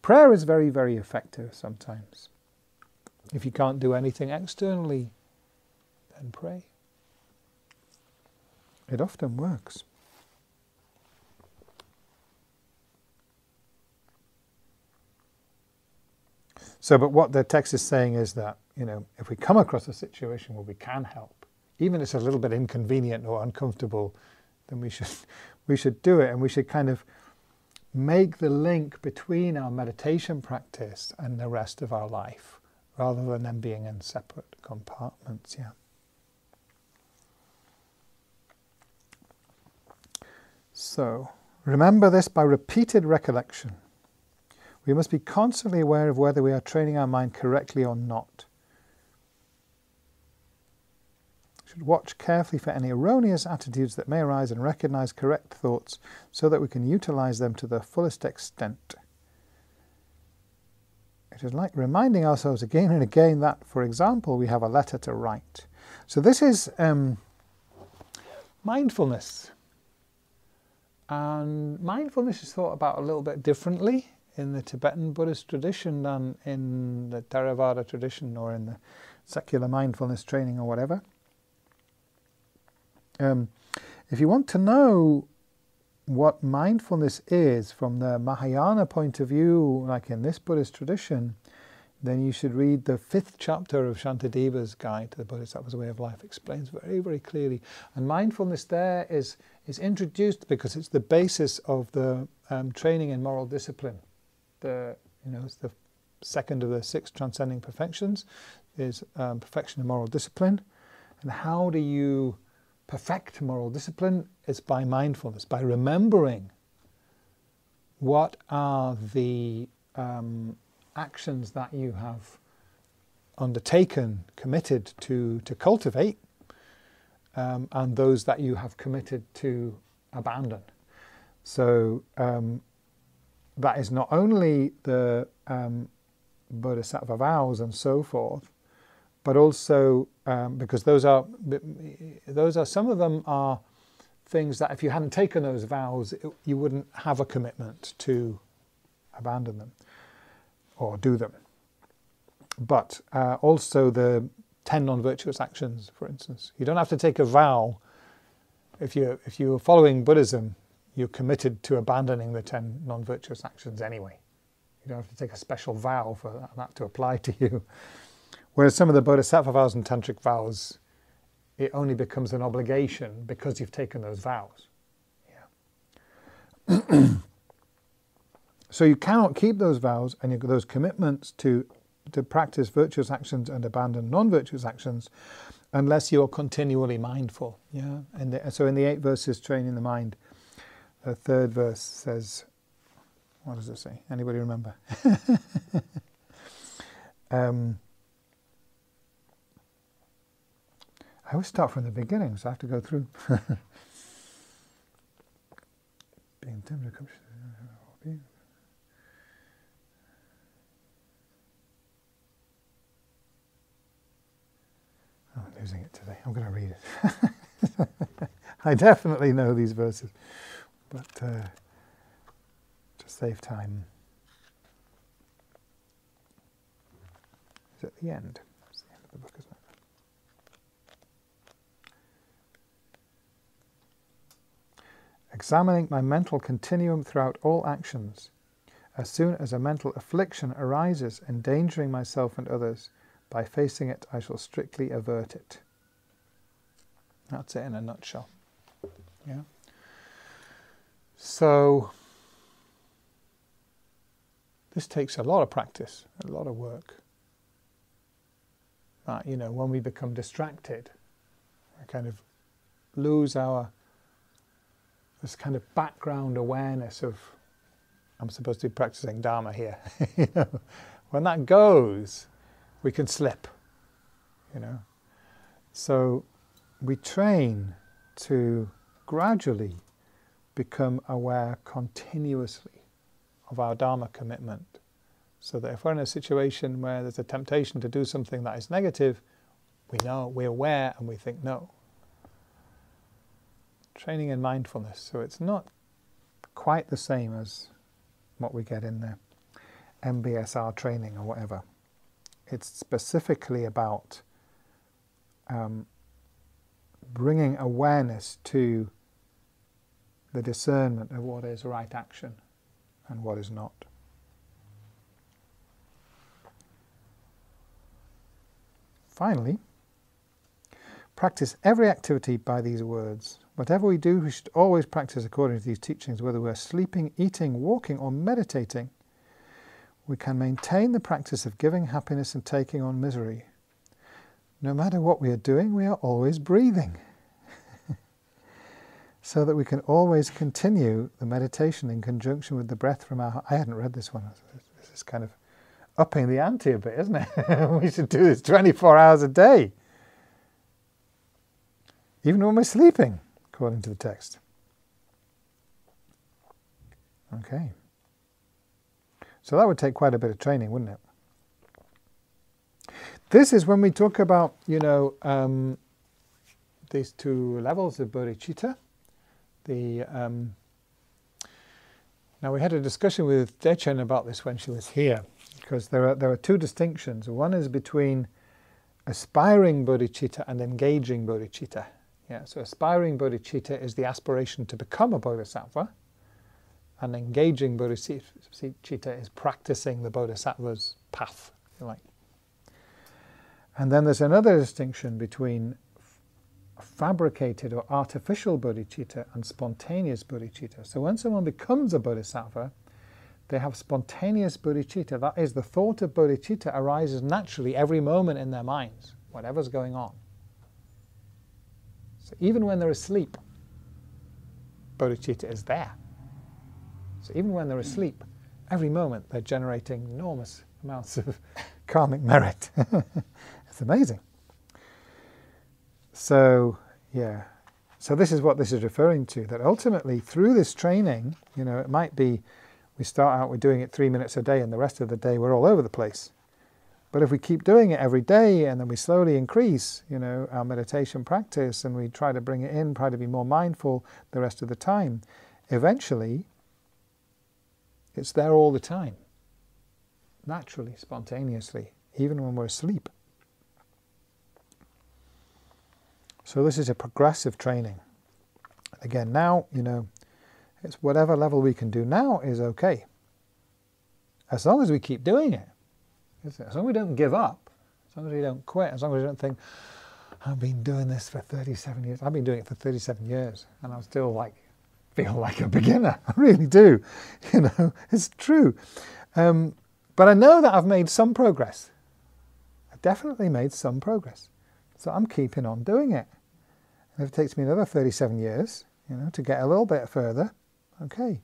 Prayer is very, very effective sometimes. If you can't do anything externally, then pray. It often works. So, but what the text is saying is that, you know, if we come across a situation where we can help, even if it's a little bit inconvenient or uncomfortable, then we should do it, and we should kind of make the link between our meditation practice and the rest of our life, rather than them being in separate compartments. Yeah. So, remember this by repeated recollection. We must be constantly aware of whether we are training our mind correctly or not. We should watch carefully for any erroneous attitudes that may arise and recognize correct thoughts so that we can utilize them to their fullest extent. It is like reminding ourselves again and again that, for example, we have a letter to write. So this is mindfulness. And mindfulness is thought about a little bit differently in the Tibetan Buddhist tradition than in the Theravada tradition or in the secular mindfulness training or whatever. If you want to know what mindfulness is from the Mahayana point of view, like in this Buddhist tradition, then you should read the 5th chapter of Shantadeva's Guide to the Bodhisattva's Way of Life. It explains very, very clearly. And mindfulness there is introduced because it's the basis of the training in moral discipline. It's the second of the 6 transcending perfections is perfection of moral discipline. And how do you perfect moral discipline? It's by mindfulness, by remembering what are the actions that you have undertaken, committed to cultivate, and those that you have committed to abandon. So that is not only the bodhisattva vows and so forth, but also because those are some of them are things that if you hadn't taken those vows, you wouldn't have a commitment to abandon them or do them. But also the 10 non-virtuous actions, for instance. You don't have to take a vow. If you're following Buddhism, you're committed to abandoning the 10 non-virtuous actions anyway. You don't have to take a special vow for that to apply to you. Whereas some of the bodhisattva vows and tantric vows, it only becomes an obligation because you've taken those vows. Yeah. So you cannot keep those vows and those commitments to practice virtuous actions and abandon non-virtuous actions unless you're continually mindful. Yeah. And so in the 8 verses training the mind, the 3rd verse says, what does it say? Anybody remember? I always start from the beginning, so I have to go through. Being tender, I'm losing it today. I'm going to read it. I definitely know these verses, but to save time, it's at the end. It's the end of the book, isn't it? Examining my mental continuum throughout all actions. As soon as a mental affliction arises, endangering myself and others, by facing it, I shall strictly avert it. That's it in a nutshell. Yeah. So This takes a lot of practice, a lot of work. You know, when we become distracted, we kind of lose this kind of background awareness of, I'm supposed to be practicing Dharma here. You know, when that goes, we can slip, you know. So we train to gradually become aware continuously of our Dharma commitment, so that if we're in a situation where there's a temptation to do something that is negative, we know, we're aware, and we think no. Training in mindfulness. So it's not quite the same as what we get in the MBSR training or whatever. It's specifically about bringing awareness to the discernment of what is right action and what is not. Finally, practice every activity by these words. Whatever we do, we should always practice according to these teachings, whether we're sleeping, eating, walking, or meditating. We can maintain the practice of giving happiness and taking on misery. No matter what we are doing, we are always breathing. So that we can always continue the meditation in conjunction with the breath from our heart. I hadn't read this one. This is kind of upping the ante a bit, isn't it? We should do this 24 hours a day. Even when we're sleeping, according to the text. Okay. So that would take quite a bit of training, wouldn't it? This is when we talk about, you know, these two levels of bodhicitta. Now we had a discussion with Dechen about this when she was here, because there are two distinctions. One is between aspiring bodhicitta and engaging bodhicitta. Yeah, so aspiring bodhicitta is the aspiration to become a bodhisattva, and engaging bodhicitta is practicing the bodhisattva's path, if you like. And then there's another distinction between fabricated or artificial bodhicitta and spontaneous bodhicitta. So when someone becomes a bodhisattva, they have spontaneous bodhicitta. That is, the thought of bodhicitta arises naturally every moment in their minds, whatever's going on. So even when they're asleep, bodhicitta is there. So even when they're asleep, every moment they're generating enormous amounts of karmic merit. It's amazing. So, yeah. So this is what this is referring to, that ultimately through this training, you know, it might be we start out, we're doing it 3 minutes a day, and the rest of the day we're all over the place. But if we keep doing it every day, and then we slowly increase, you know, our meditation practice, and we try to bring it in, try to be more mindful the rest of the time, eventually it's there all the time, naturally, spontaneously, even when we're asleep. So this is a progressive training. Again, now, you know, it's whatever level we can do now is okay. As long as we keep doing it. As long as we don't give up, as long as we don't quit, as long as we don't think, I've been doing this for 37 years. I've been doing it for 37 years, and I'm still feel like a beginner. I really do. You know, it's true. But I know that I've made some progress. I've definitely made some progress. So I'm keeping on doing it. And if it takes me another 37 years, you know, to get a little bit further, okay.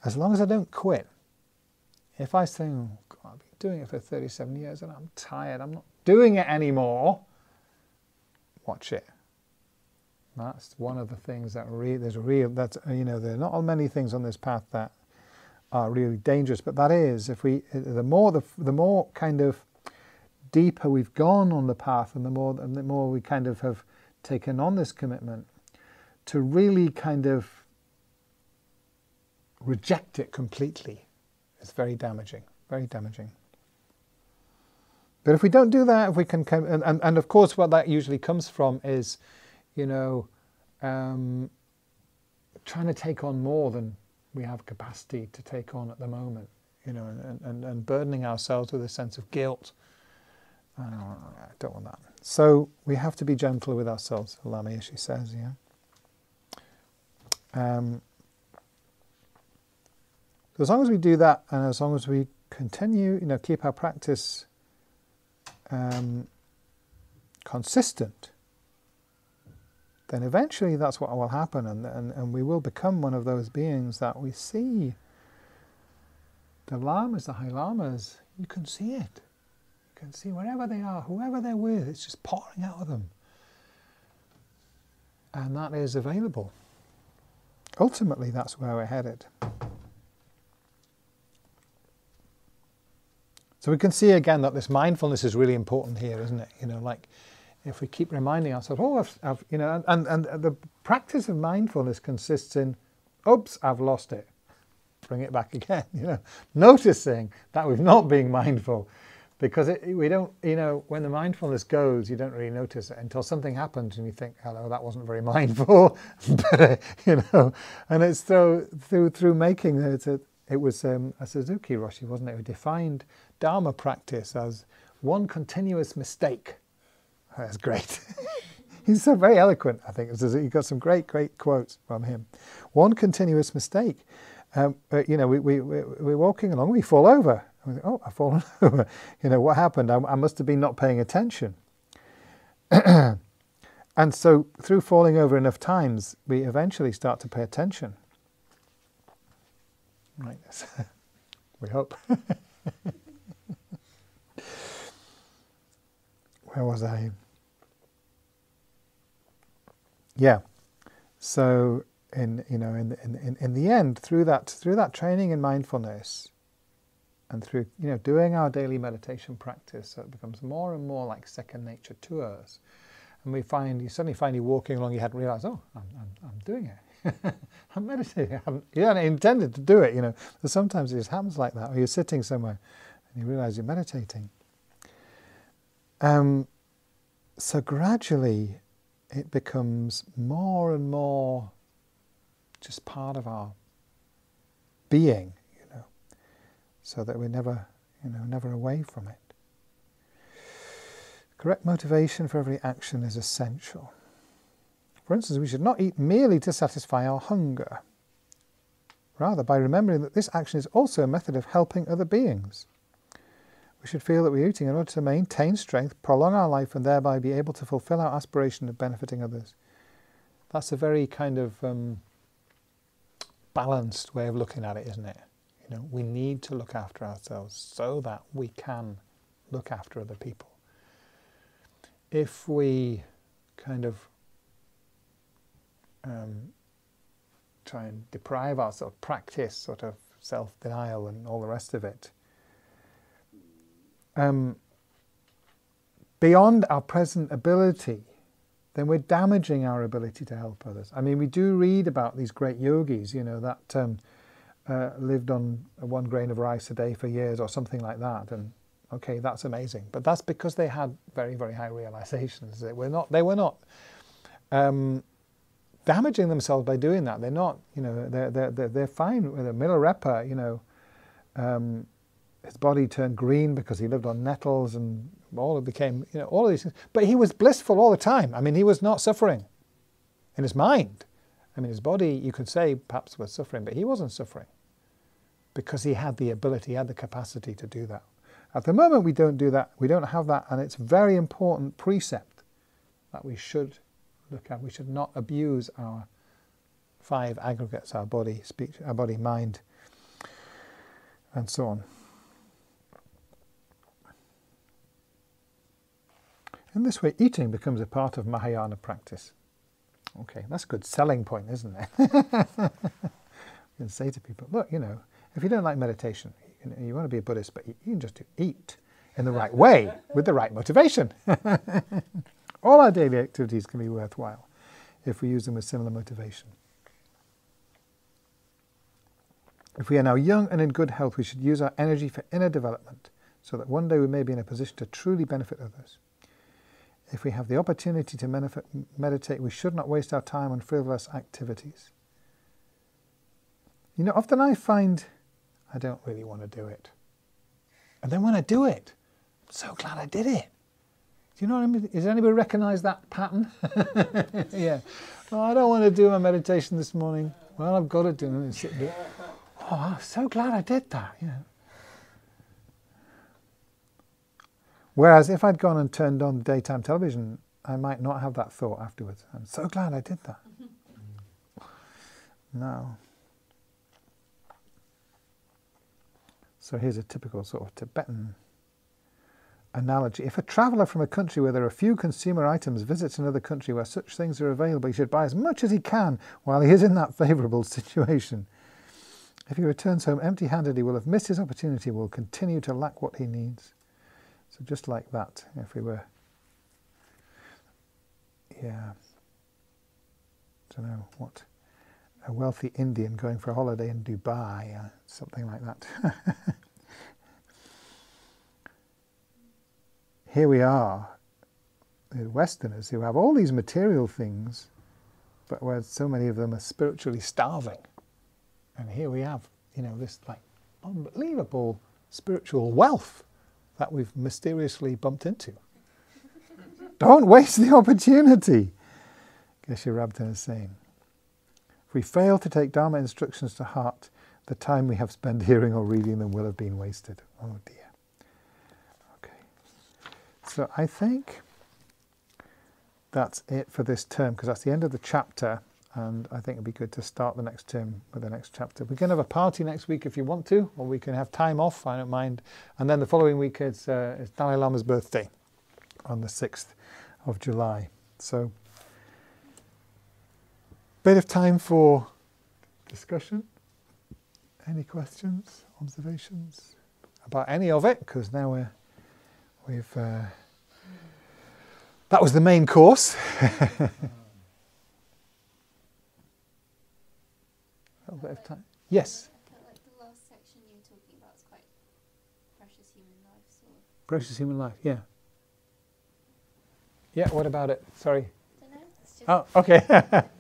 As long as I don't quit. If I say, oh, God, I've been doing it for 37 years and I'm tired, I'm not doing it anymore, watch it. That's one of the things that you know, there are not many things on this path that are really dangerous, but that is, the more kind of deeper we've gone on the path, and the more we kind of have taken on this commitment, to really kind of reject it completely is very damaging, very damaging. But if we don't do that, if we can, and of course what that usually comes from is, you know, trying to take on more than we have capacity to take on at the moment, you know, and burdening ourselves with a sense of guilt. I don't want that. So we have to be gentle with ourselves, Lama Yeshe says, yeah. So as long as we do that, and as long as we continue, keep our practice consistent, then eventually that's what will happen, and we will become one of those beings that we see. The lamas, the high lamas, you can see it. You can see wherever they are, whoever they're with, it's just pouring out of them. And that is available. Ultimately, that's where we're headed. So we can see again that this mindfulness is really important here, isn't it? Like if we keep reminding ourselves, and the practice of mindfulness consists in, oops, I've lost it. Bring it back again, noticing that we've not been mindful, because we don't, when the mindfulness goes, you don't really notice it until something happens and you think, hello, that wasn't very mindful, but, and it's through making it was a Suzuki Roshi, wasn't it, who defined Dharma practice as one continuous mistake. That's great. He's so very eloquent, I think. He got some great quotes from him. One continuous mistake. We're walking along, we fall over. We think, oh, I've fallen over. What happened? I must have been not paying attention. And so through falling over enough times, we eventually start to pay attention. Right. We hope. Where was I? Yeah. So in the end, through that training in mindfulness, and through doing our daily meditation practice, so it becomes more and more like second nature to us. And you suddenly find you walking along, you hadn't realised, oh, I'm doing it. I'm meditating. You hadn't intended to do it, But sometimes it just happens like that, or you're sitting somewhere and you realise you're meditating. So gradually it becomes more and more just part of our being, so that we're never away from it. Correct motivation for every action is essential. For instance, we should not eat merely to satisfy our hunger. Rather, by remembering that this action is also a method of helping other beings. We should feel that we're eating in order to maintain strength, prolong our life, and thereby be able to fulfill our aspiration of benefiting others. That's a very kind of balanced way of looking at it, isn't it? We need to look after ourselves so that we can look after other people. If we kind of try and deprive ourselves, practice sort of self-denial and all the rest of it, beyond our present ability, then we're damaging our ability to help others. I mean, we do read about these great yogis, that lived on 1 grain of rice a day for years or something like that, and okay, that's amazing. But that's because they had very, very high realizations. They were not damaging themselves by doing that. They're not, they're fine with it. Milarepa, his body turned green because he lived on nettles, and all it became, all of these things. But he was blissful all the time. I mean, he was not suffering in his mind. I mean, his body, you could say, perhaps was suffering, but he wasn't suffering because he had the ability, he had the capacity to do that. At the moment, we don't do that. We don't have that, and it's a very important precept that we should look at. We should not abuse our 5 aggregates, our body, speech, our body, mind, and so on. In this way, eating becomes a part of Mahayana practice. Okay, that's a good selling point, isn't it? You can say to people, look, if you don't like meditation, you want to be a Buddhist, but you can just eat in the right way, with the right motivation. All our daily activities can be worthwhile if we use them with similar motivation. If we are now young and in good health, we should use our energy for inner development, so that one day we may be in a position to truly benefit others. If we have the opportunity to meditate, we should not waste our time on frivolous activities. Often I find I don't really want to do it. And then when I do it, I'm so glad I did it. Do you know what I mean? Does anybody recognise that pattern? Yeah. Oh, I don't want to do my meditation this morning. Well, I've got to do it. I'm so glad I did that, you know. Whereas if I'd gone and turned on the daytime television, I might not have that thought afterwards. I'm so glad I did that. No. So here's a typical sort of Tibetan analogy. If a traveller from a country where there are few consumer items visits another country where such things are available, he should buy as much as he can while he is in that favourable situation. If he returns home empty-handed, he will have missed his opportunity, will continue to lack what he needs. So just like that, if we were, yeah, don't know what, a wealthy Indian going for a holiday in Dubai, something like that. Here we are, the Westerners who have all these material things, but where so many of them are spiritually starving. And here we have, you know, this like unbelievable spiritual wealth that we've mysteriously bumped into. Don't waste the opportunity, Geshe Rabdin is saying. If we fail to take Dharma instructions to heart, the time we have spent hearing or reading them will have been wasted. Oh dear. Okay. So I think that's it for this term, because that's the end of the chapter, and I think it'd be good to start the next term with the next chapter. We can have a party next week if you want to, or we can have time off, I don't mind. And then the following week is Dalai Lama's birthday on the 6th of July. So, bit of time for discussion. Any questions, observations about any of it? Because now we've that was the main course. A little bit of time. Yes. Like the last section you were talking about is quite precious human life, sort of. Precious human life. Yeah. Yeah. What about it? Sorry. I don't know. It's just Oh, okay. about it.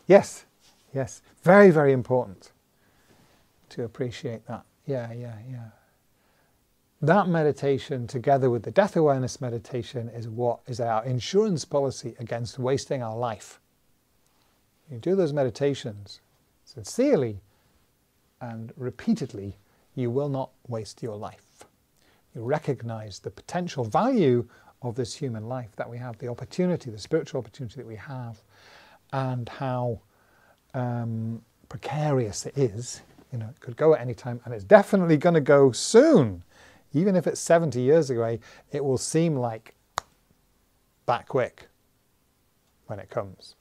Yes. Yes. Very, very important to appreciate that. Yeah. Yeah. Yeah. That meditation, together with the death awareness meditation, is what is our insurance policy against wasting our life. You do those meditations sincerely and repeatedly, you will not waste your life. You recognize the potential value of this human life that we have, the opportunity, the spiritual opportunity that we have, and how precarious it is. You know, it could go at any time, and it's definitely going to go soon. Even if it's 70 years away, it will seem like that quick when it comes.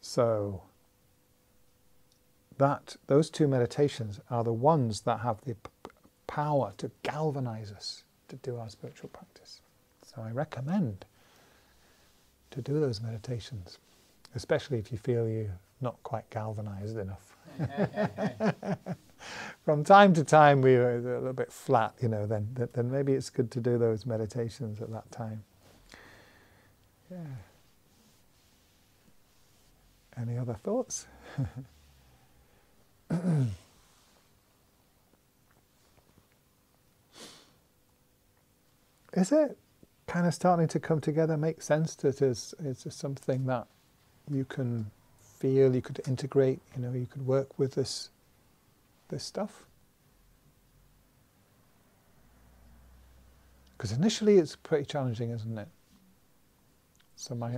So those two meditations are the ones that have the power to galvanize us to do our spiritual practice. So I recommend to do those meditations, especially if you feel you're not quite galvanized enough. From time to time we're a little bit flat, you know, then maybe it's good to do those meditations at that time. Yeah. Any other thoughts? Is it kind of starting to come together, make sense that it's something that you can feel, you could integrate, you know, you could work with this stuff? Because initially it's pretty challenging, isn't it? So my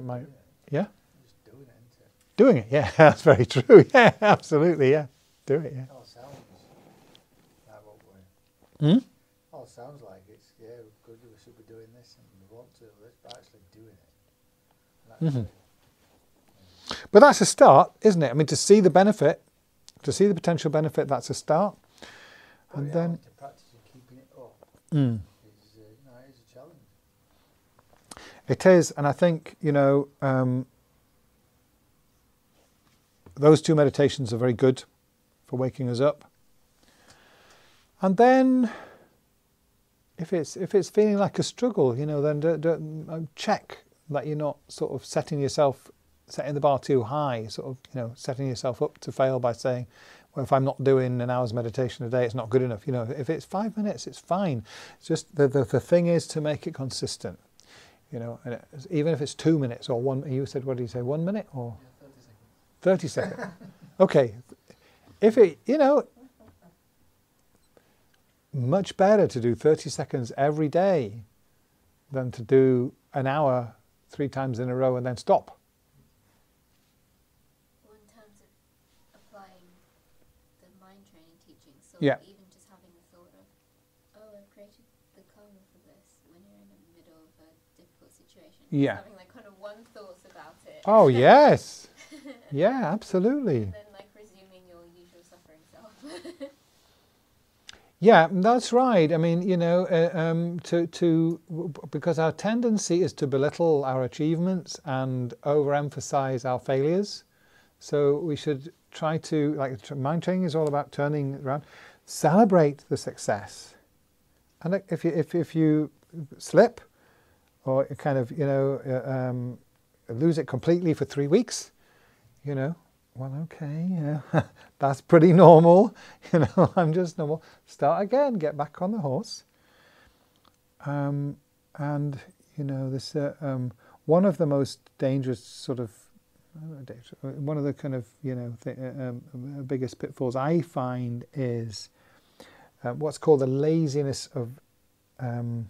yeah? Just doing it, isn't it? Doing it, yeah, that's very true. Yeah, absolutely, yeah. Do it, yeah. All sounds like what we're... Hmm? All sounds like it's, yeah, we're good, we should be doing this and we want to, but actually doing it. And that's But that's a start, isn't it? I mean, to see the benefit, to see the potential benefit, that's a start. And then to practice and keeping it up Mm. is, it is a challenge. It is, and I think, you know, those two meditations are very good for waking us up. And then, if it's feeling like a struggle, you know, then don't check that you're not sort of setting the bar too high, sort of, you know, setting yourself up to fail by saying, well, if I'm not doing an hour's meditation a day, it's not good enough. You know, if it's 5 minutes, it's fine. It's just the thing is to make it consistent. You know, and even if it's 2 minutes or one, you said, what did you say, 1 minute or? Yeah, 30 seconds. 30 seconds. Okay. if it, you know, much better to do 30 seconds every day than to do an hour 3 times in a row and then stop. Well, in terms of applying the mind training teaching, so Yeah. even just having the thought of, oh, I've created the karma for this when you're in the middle of a difficult situation. Yeah. Having like kind of one thought about it. Oh, yes. Yeah, absolutely. And then like resuming your usual suffering self. Yeah, that's right. I mean, you know, because our tendency is to belittle our achievements and overemphasize our failures. So we should try to, like, mind training is all about turning it around, celebrate the success. And if you slip or kind of, you know, lose it completely for 3 weeks, you know, well, okay, yeah, that's pretty normal. You know, I'm just normal. Start again, get back on the horse. And, you know, this one of the most dangerous sort of, one of the kind of, you know, biggest pitfalls I find is what's called the laziness of, what's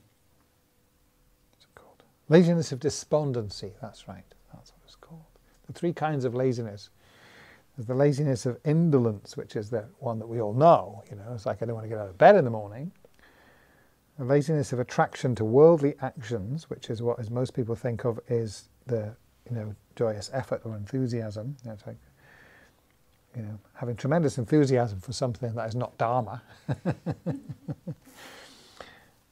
it called? Laziness of despondency. That's right. That's what it's called. The 3 kinds of laziness. There's the laziness of indolence, which is the one that we all know. You know, it's like I don't want to get out of bed in the morning. The laziness of attraction to worldly actions, which is what, as most people think of, is the, you know, joyous effort or enthusiasm. You know, it's like, you know, having tremendous enthusiasm for something that is not Dharma.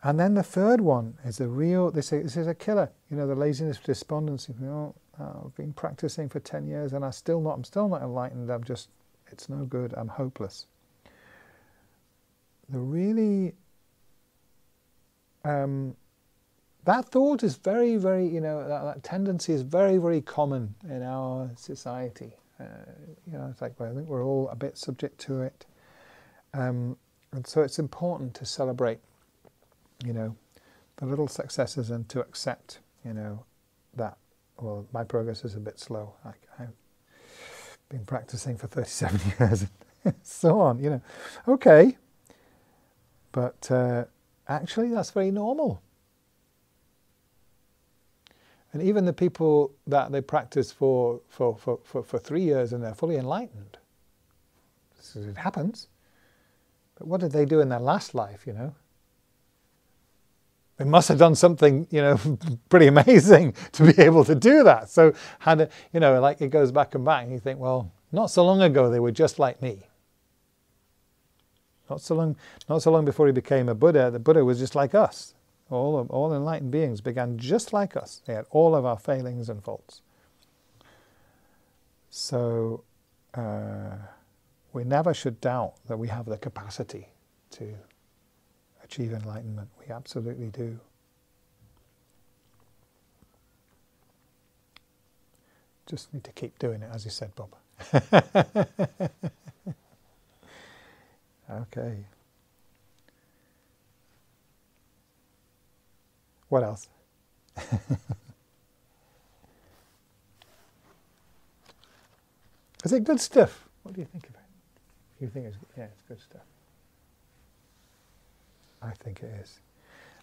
And then the third one is the real, this is a killer, you know, the laziness of despondency. Oh, I've been practicing for 10 years and I'm still not enlightened. It's no good. I'm hopeless. The really, that thought is very, very, you know, that tendency is very, very common in our society. You know, it's like, well, I think we're all a bit subject to it. And so it's important to celebrate, you know, the little successes and to accept, you know, that, well, my progress is a bit slow. I've been practicing for 37 years and so on, you know. Okay. But actually that's very normal. And even the people that they practice for 3 years and they're fully enlightened, so it happens. But what did they do in their last life, you know? They must have done something, you know, pretty amazing to be able to do that. So, you know, like it goes back and back, and you think, well, not so long ago they were just like me. Not so long before he became a Buddha, the Buddha was just like us. All enlightened beings began just like us. They had all of our failings and faults. So we never should doubt that we have the capacity to achieve enlightenment. We absolutely do. Just need to keep doing it, as you said, Bob. Okay. What else? Is it good stuff? What do you think of it? You think it's, yeah, it's good stuff. I think it is,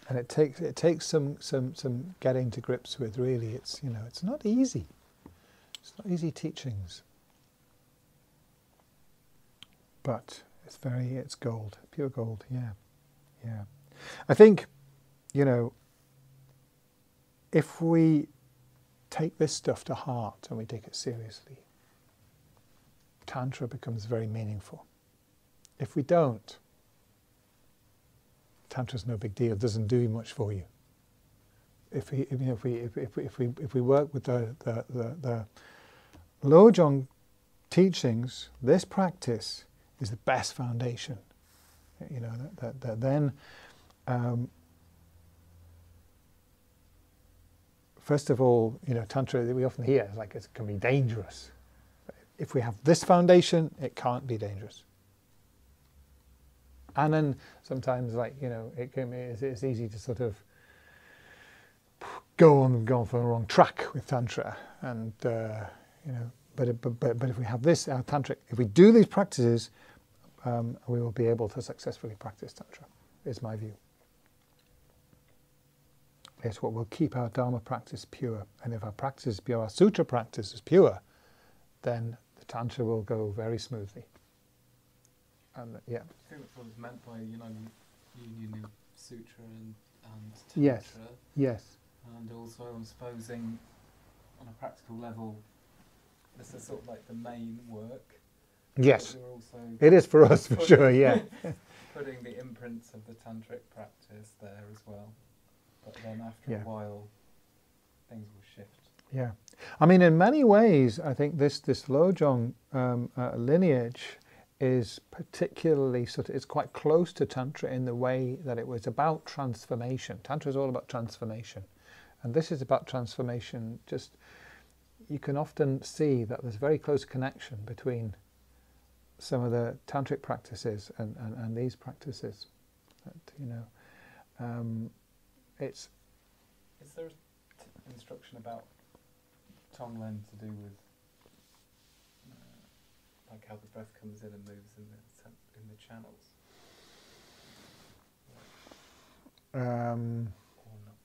and it takes some getting to grips with. Really, it's, you know, it's not easy. It's not easy teachings, but it's gold, pure gold. Yeah, yeah. I think, you know, if we take this stuff to heart and we take it seriously, Tantra becomes very meaningful. If we don't, Tantra's no big deal. It doesn't do much for you. If we work with the Lojong teachings, this practice is the best foundation. You know, that then, first of all, you know, Tantra, we often hear, like, it can be dangerous. If we have this foundation, it can't be dangerous. And then sometimes, like, you know, it's easy to sort of go on for the wrong track with Tantra, and you know, but if we have this, our tantric, if we do these practices, we will be able to successfully practice Tantra, is my view. It's what will keep our Dharma practice pure. And if our practice is pure, our Sutra practice is pure, then the Tantra will go very smoothly. And yeah. I think that's what is meant by, union of Sutra and Tantra. Yes. Yes. And also, I'm supposing, on a practical level, this is sort of like the main work. Yes. You're also It is for us, for sure, yeah. putting the imprints of the tantric practice there as well. But then after Yeah. a while, things will shift. Yeah. I mean, in many ways, I think this Lojong lineage is particularly it's quite close to Tantra in the way that it was about transformation. Tantra is all about transformation. And this is about transformation. Just, you can often see that there's a very close connection between some of the tantric practices and these practices. That, it's. Is there instruction about Tonglen to do with like how the breath comes in and moves in the channels? Or not?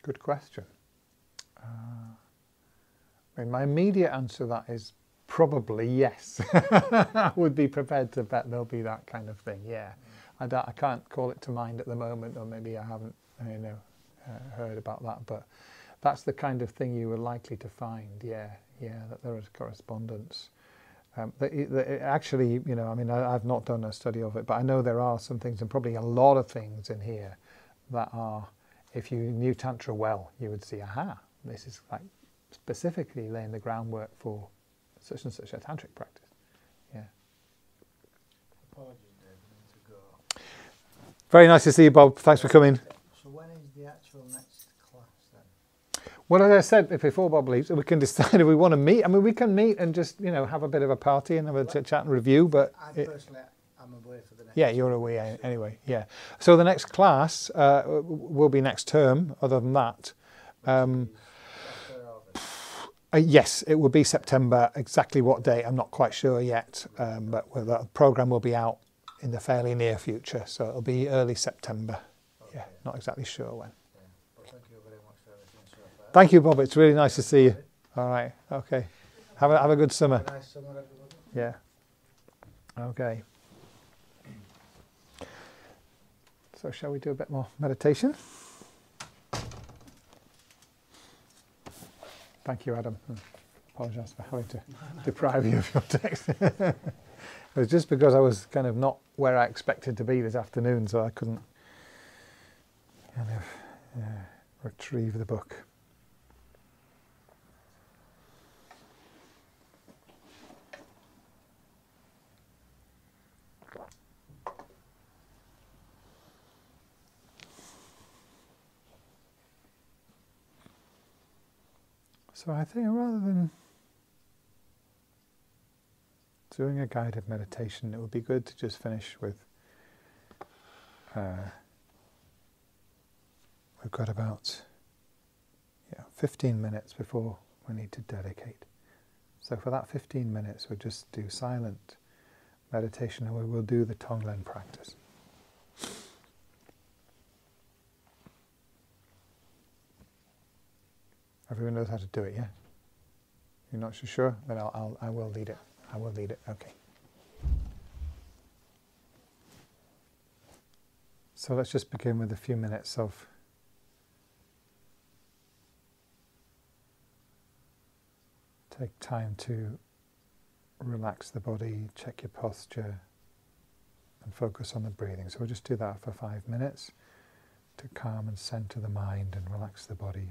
Good question. I mean, my immediate answer to that is probably yes. I would be prepared to bet there'll be that kind of thing. Yeah, I can't call it to mind at the moment, or maybe I haven't, heard about that. But that's the kind of thing you were likely to find. Yeah, that there is correspondence. Actually, I mean, I've not done a study of it, but I know there are some things, and probably a lot of things in here that are, if you knew Tantra well, you would see, aha, this is like specifically laying the groundwork for such and such a tantric practice. Yeah. Apologies, Dave, I need to go. Very nice to see you, Bob. Thanks for coming. So when is the actual next class then? Well, as I said before Bob leaves, we can decide if we want to meet. I mean, we can meet and just, have a bit of a party and have a chat and review, but... I personally, I'm away for the next... Yeah, you're away anyway, yeah. So the next class will be next term, other than that. Yes, it will be September. Exactly what date, I'm not quite sure yet, but the programme will be out in the fairly near future, so it'll be early September. Okay. Yeah, not exactly sure when. Yeah. Well, thank you very much for everything so far. Thank you, Bob. It's really nice to see you. All right, okay. Have a good summer. Have a nice summer, everybody. Yeah. Okay. So shall we do a bit more meditation? Thank you, Adam. Apologise for having to deprive you of your text. It was just because I was kind of not where I expected to be this afternoon, so I couldn't kind of retrieve the book. So I think rather than doing a guided meditation, it would be good to just finish with, we've got about 15 minutes before we need to dedicate. So for that 15 minutes, we'll just do silent meditation and we will do the Tonglen practice. Everyone knows how to do it, yeah? You're not so sure? Then I will lead it. I will lead it. Okay. So let's just begin with a few minutes of take time to relax the body, check your posture, and focus on the breathing. So we'll just do that for 5 minutes to calm and center the mind and relax the body.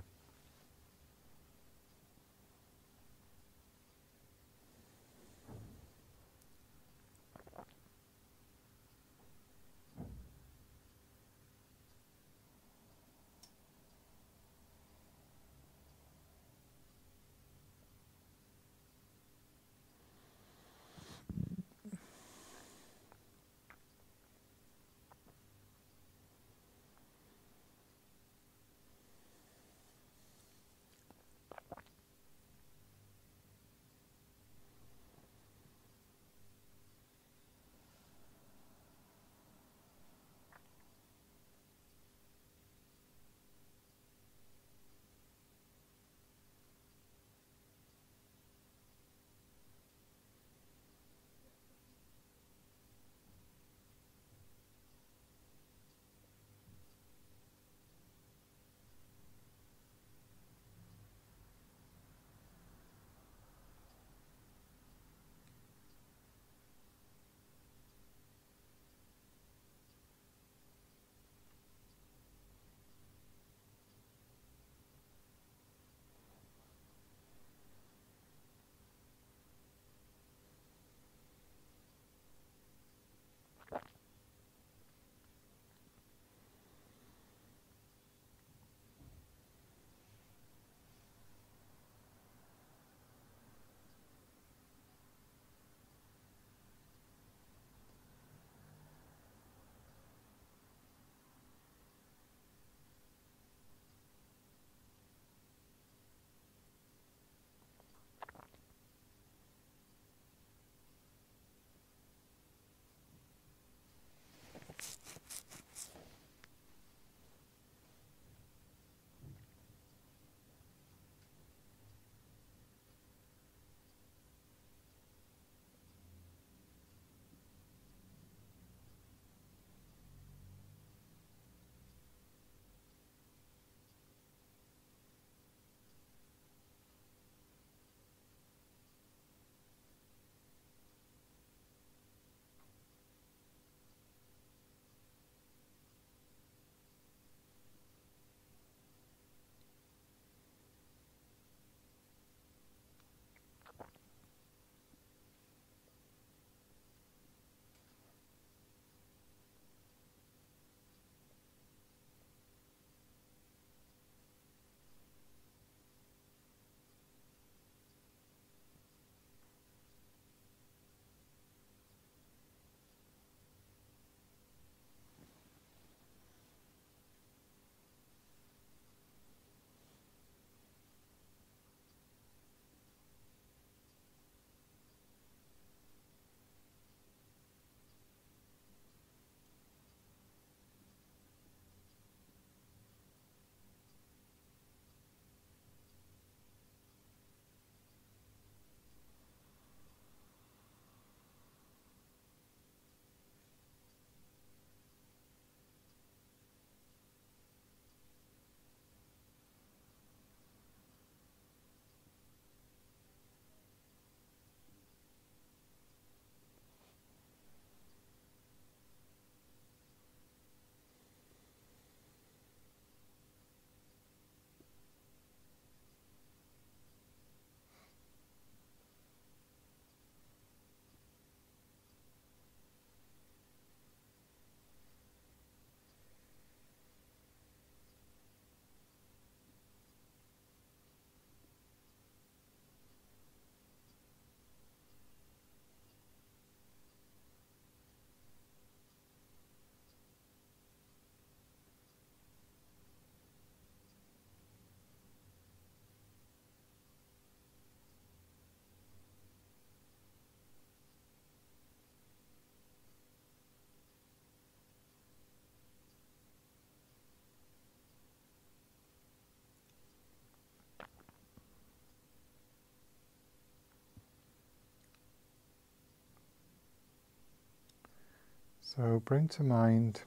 So bring to mind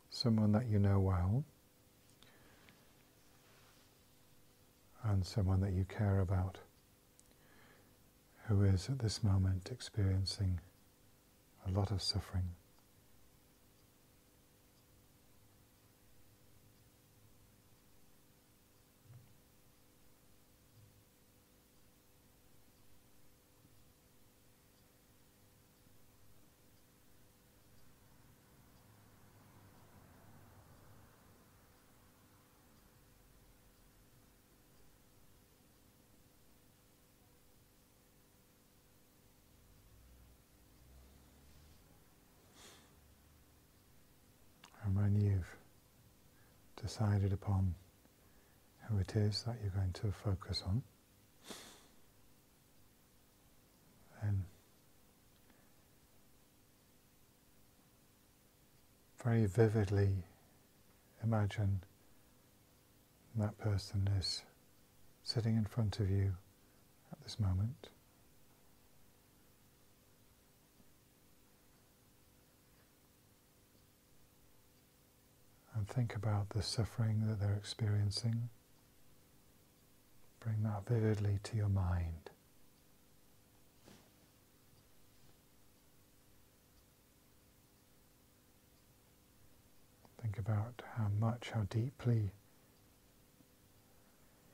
someone that you know well and someone that you care about who is at this moment experiencing a lot of suffering. And when you've decided upon who it is that you're going to focus on, then very vividly imagine that person is sitting in front of you at this moment. And think about the suffering that they're experiencing. Bring that vividly to your mind. Think about how deeply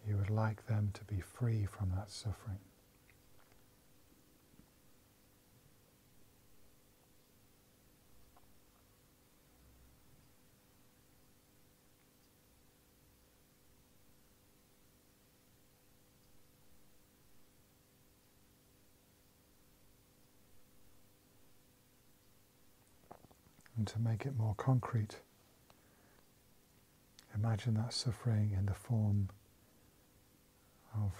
you would like them to be free from that suffering. And to make it more concrete, imagine that suffering in the form of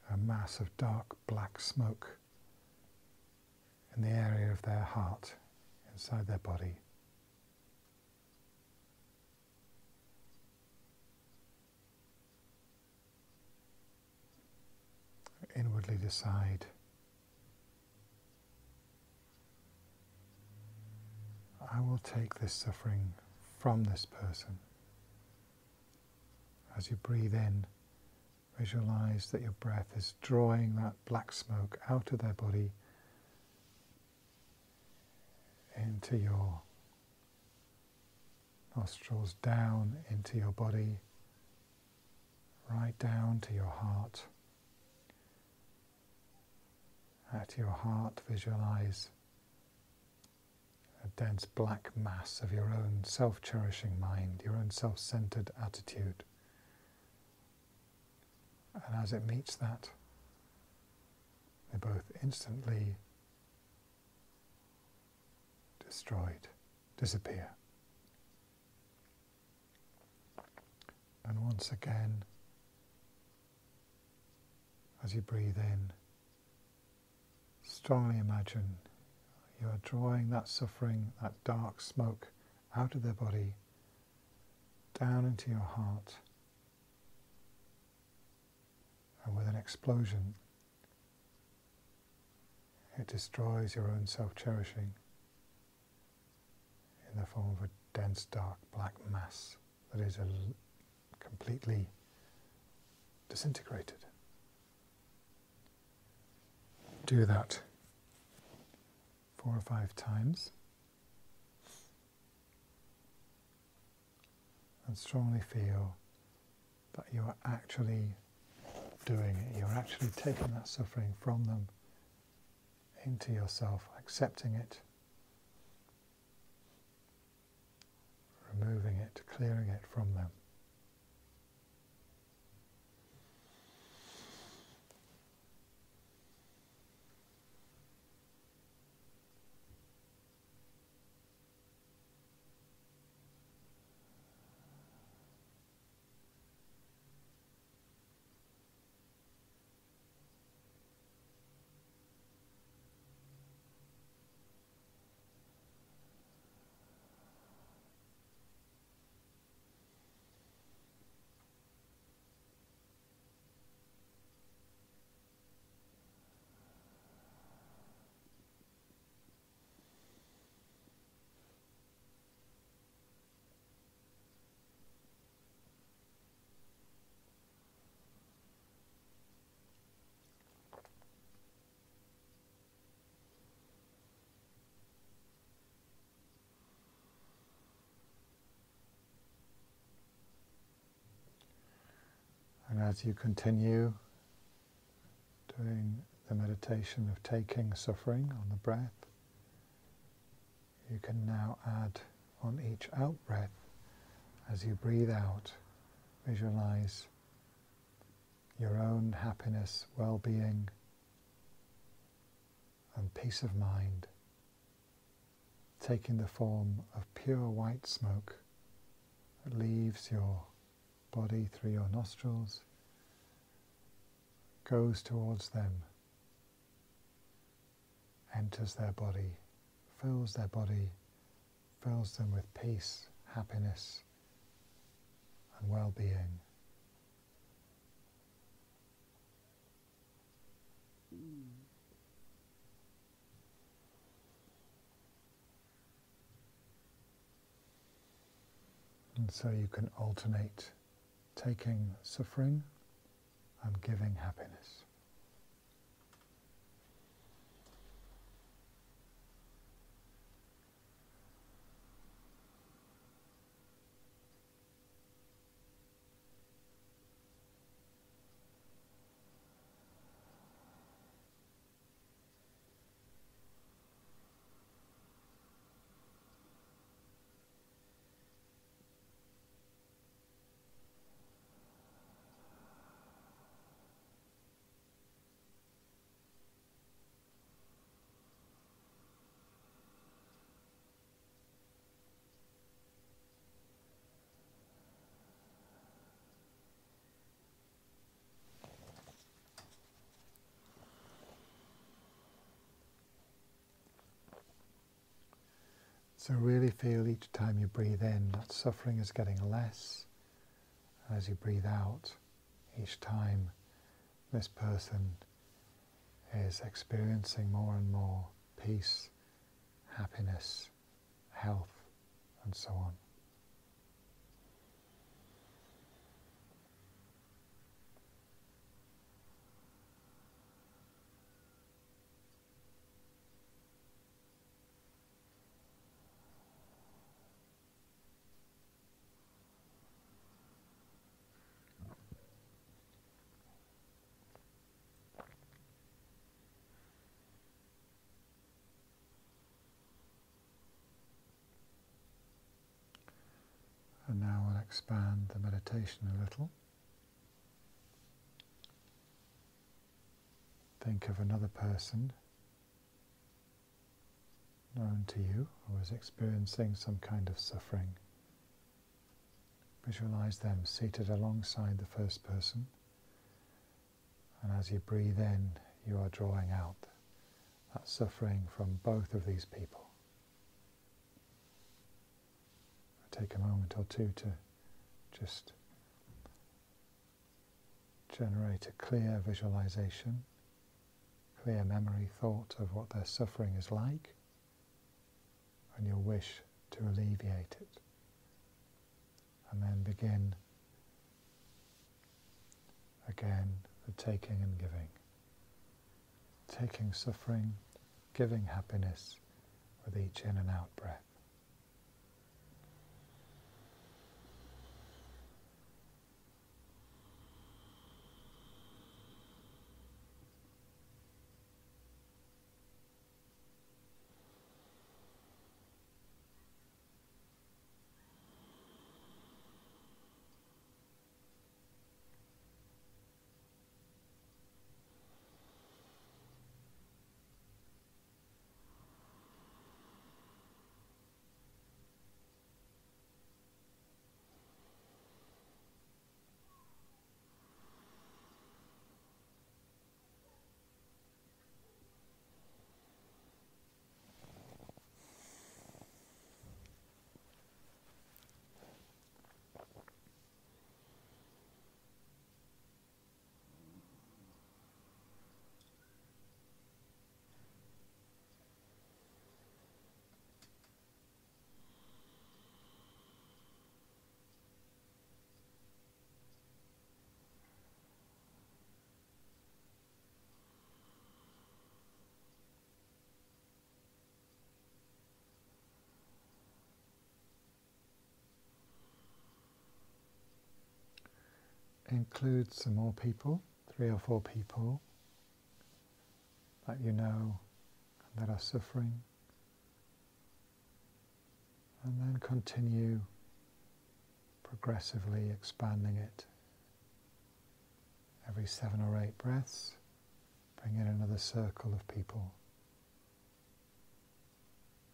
a mass of dark black smoke in the area of their heart, inside their body. Inwardly decide, I will take this suffering from this person. As you breathe in, visualize that your breath is drawing that black smoke out of their body into your nostrils, down into your body, right down to your heart. At your heart, visualize a dense black mass of your own self-cherishing mind, your own self-centered attitude. And as it meets that, they both instantly destroyed, disappear. And once again, as you breathe in, strongly imagine you are drawing that suffering, that dark smoke out of their body, down into your heart. And with an explosion, it destroys your own self-cherishing in the form of a dense, dark, black mass that is completely disintegrated. Do that 4 or 5 times. And strongly feel that you are actually doing it. You're actually taking that suffering from them into yourself, accepting it, removing it, clearing it from them. as you continue doing the meditation of taking suffering on the breath, you can now add on each out breath, as you breathe out, visualize your own happiness, well-being, and peace of mind, taking the form of pure white smoke that leaves your body through your nostrils, goes towards them, enters their body, fills them with peace, happiness, and well-being. And so you can alternate taking suffering and giving happiness. So really feel each time you breathe in that suffering is getting less. As you breathe out, each time this person is experiencing more and more peace, happiness, health, and so on. And now we'll expand the meditation a little. Think of another person known to you who is experiencing some kind of suffering. Visualize them seated alongside the first person, and as you breathe in, you are drawing out that suffering from both of these people. Take a moment or two to just generate a clear visualization, clear memory thought of what their suffering is like, and your wish to alleviate it. And then begin again the taking and giving. Taking suffering, giving happiness with each in and out breath. include some more people, 3 or 4 people that you know that are suffering, and then continue progressively expanding it. Every 7 or 8 breaths, bring in another circle of people.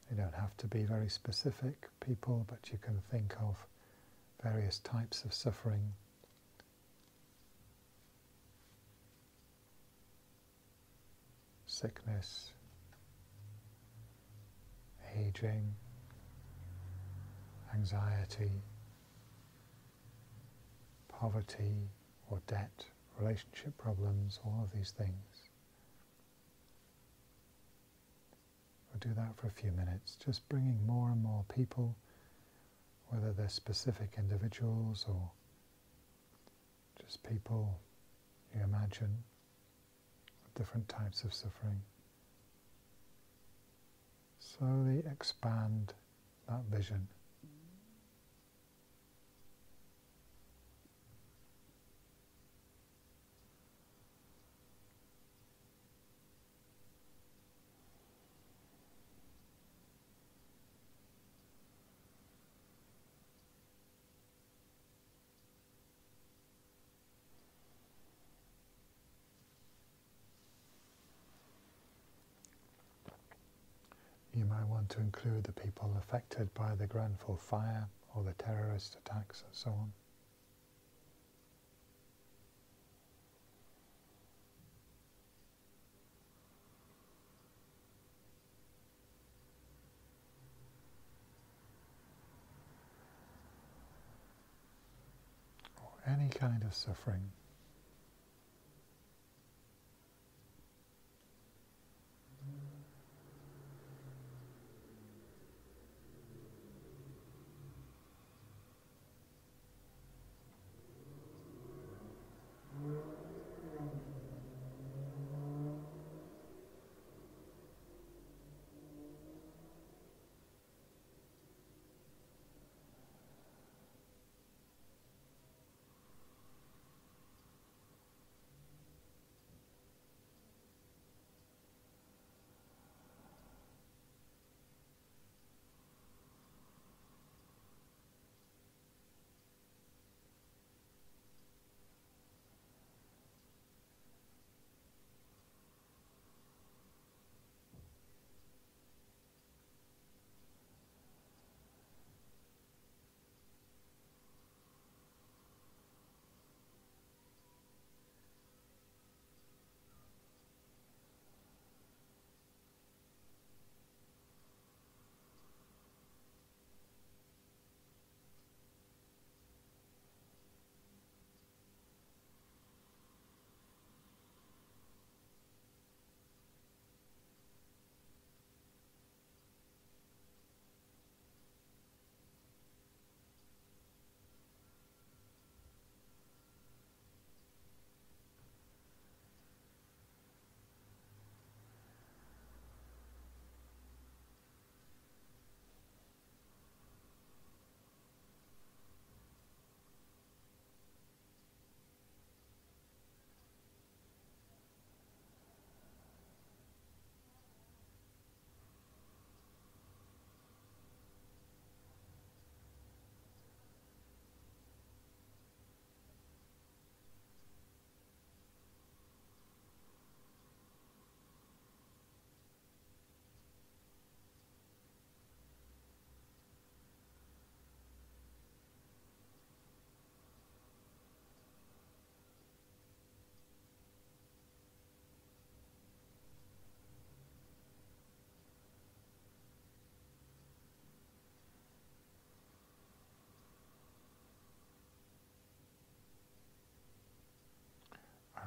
You don't have to be very specific people, but you can think of various types of suffering. Sickness, aging, anxiety, poverty or debt, relationship problems, all of these things. We'll do that for a few minutes, just bringing more and more people, whether they're specific individuals or just people you imagine with different types of suffering. Slowly expand that vision. You might want to include the people affected by the Grenfell fire or the terrorist attacks and so on. Or any kind of suffering.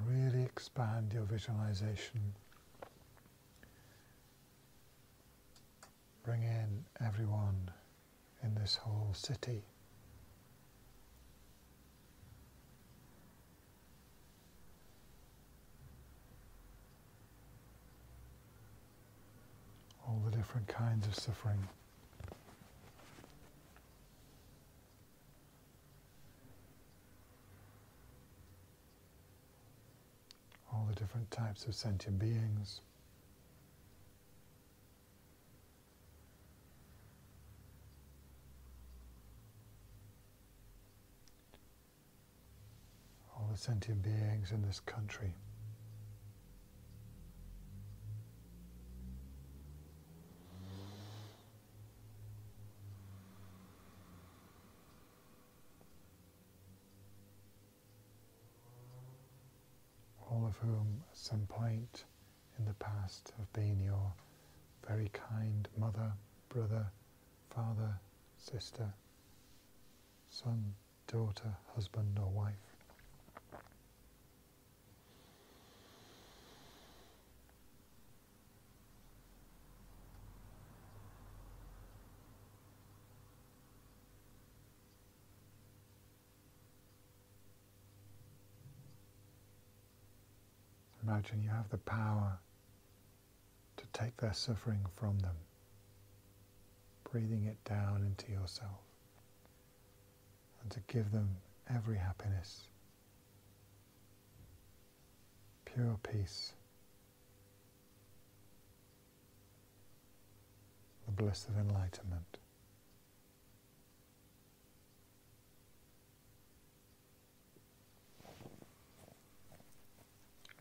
Really expand your visualization. Bring in everyone in this whole city. All the different kinds of suffering. different types of sentient beings. All the sentient beings in this country. All of whom at some point in the past have been your very kind mother, brother, father, sister, son, daughter, husband or wife. Imagine you have the power to take their suffering from them, breathing it down into yourself, and to give them every happiness, pure peace, the bliss of enlightenment.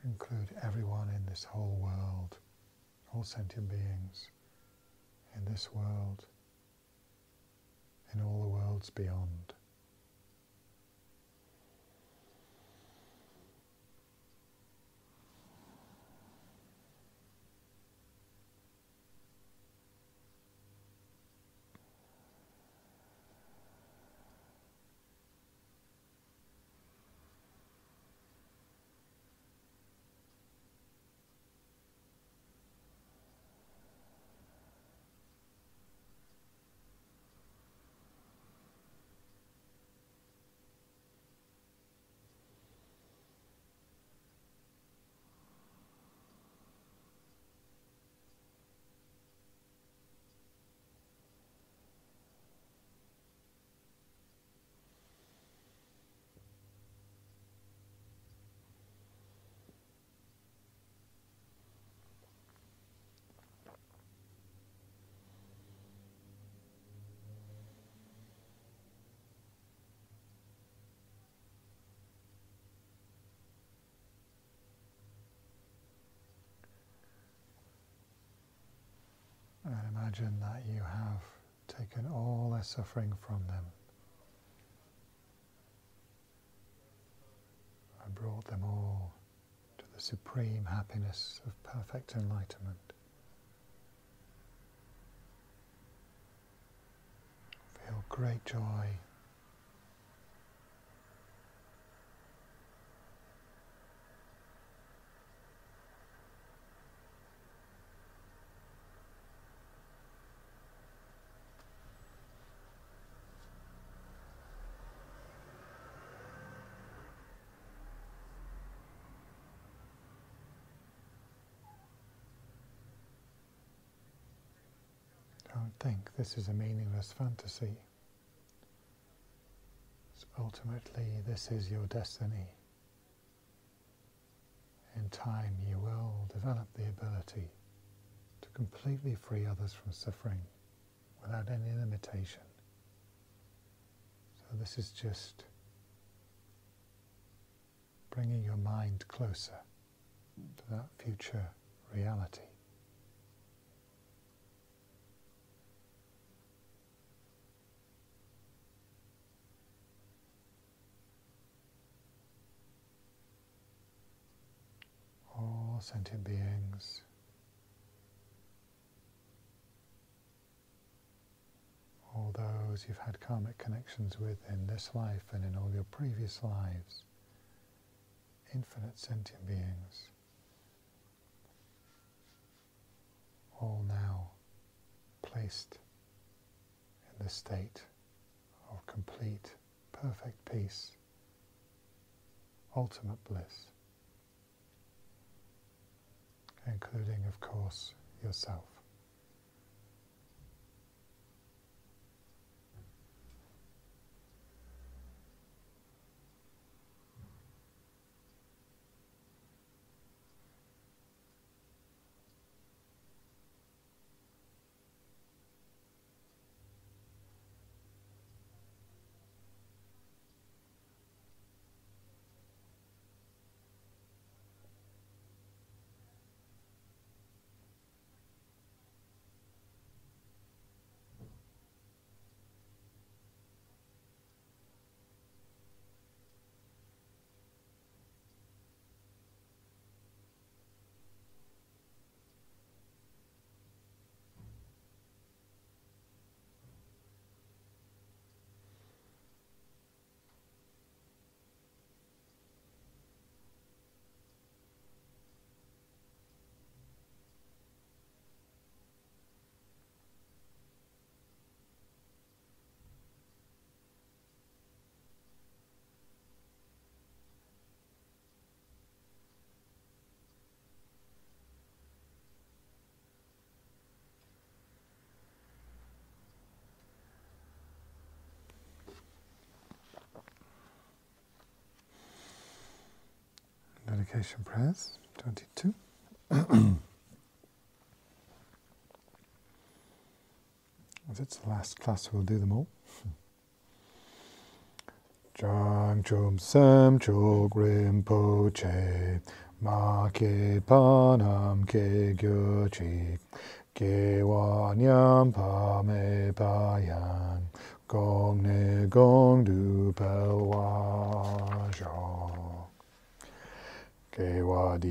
Include everyone in this whole world, all sentient beings in this world, in all the worlds beyond. And imagine that you have taken all their suffering from them and brought them all to the supreme happiness of perfect enlightenment. Feel great joy. Don't think this is a meaningless fantasy. Ultimately, this is your destiny. In time, you will develop the ability to completely free others from suffering without any limitation. So this is just bringing your mind closer to that future reality. All sentient beings, all those you've had karmic connections with in this life and in all your previous lives, infinite sentient beings, all now placed in the state of complete, perfect peace, ultimate bliss, including, of course, yourself. Invocation prayers, 22. As it's the last class, we'll do them all. Jang Chum Sam Chok Rinpoche Ma Ke Panam Ke Gyo Chi Ke Wa Nyam Pa Me Pa Yang Gong Ne Gong Du Pel Wa Zhong Ke Wa Di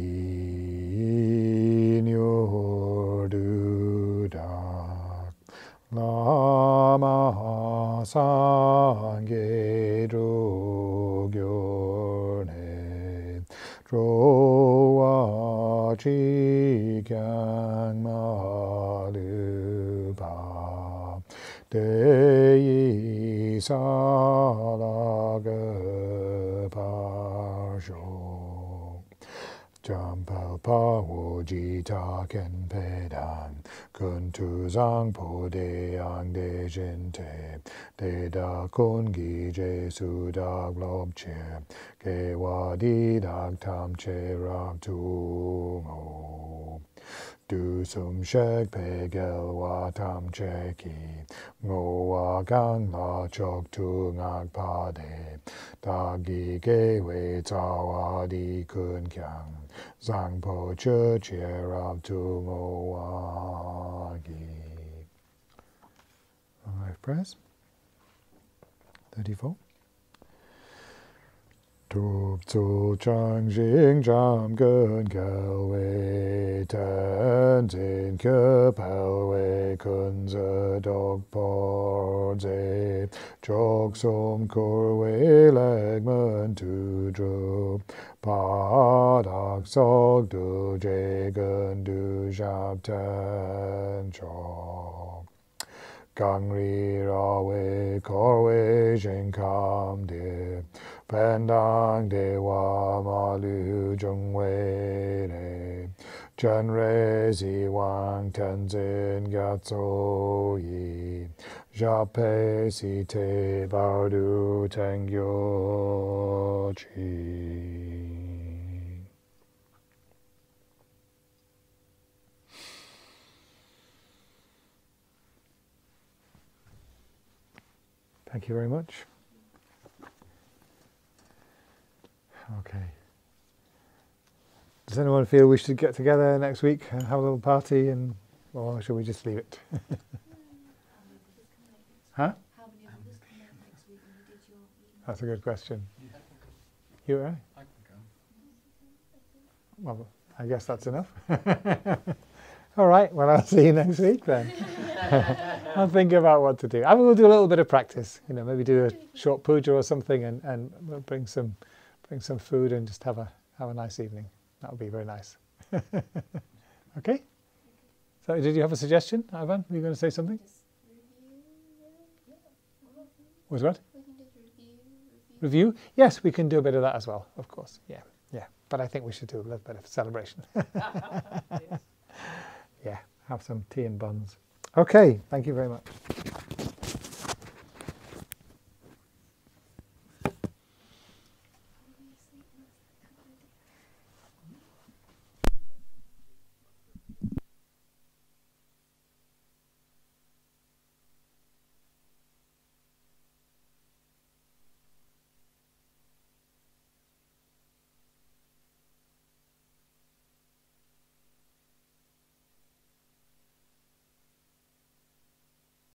Nyor Du Dak Lama Sangye Dro Gyor Ne Dro Wa Chi Kyang Ma Lu Pa De Yi Sa La Ge Pa Shok Jampal Pa Wo Ji Ta Ken Pe Dan Kun Tu Zang Po De Yang De Jin Te De Da Kun Gi Je Su Dak Lob Che Ke Wa Di Dak Tam Che Rak Tu Ngo Du Sum Shek Pe Gel Wa Tam Che Ki Ngo Wa Gang La Chok Tu Ngak Pa De Da Gi Ge Wei Tsa Wa Di Kun Kyang Zang Po Che Che Rab Tu Ngo Wa Gi. Long Life Prayers, 34. Tup Tzu Chang Jing Jam Gun Gel Wei Ten Zin Ke Pel Wei Kun Ze Dog Por Ze Chok Som Kur Wei Leg Men Tu Dru Pa Dak Sok Du Je Gun Du Jab Ten Chok Gang Ri Ra Wei Kor Wei Jing Kam De Pendang Dewa Malu Jung Wei Ne Chen Re Zi Wang Tenzin Gatso Yi Jape Si Te Bardu Tengyo Chi. Thank you very much. Okay. Does anyone feel we should get together next week and have a little party, or should we just leave it? Huh? That's a good question. You, right? I can go. Well, I guess that's enough. All right, well, I'll see you next week then. I'll think about what to do. I will do a little bit of practice, maybe do a short puja or something, and we'll bring some food and just have a nice evening. That would be very nice. Okay? So did you have a suggestion, Ivan? Were you going to say something? Just review. Was what? We can just review. Review? Yes, we can do a bit of that as well, of course. Yeah. But I think we should do a little bit of celebration. Yeah, have some tea and buns. Okay, thank you very much.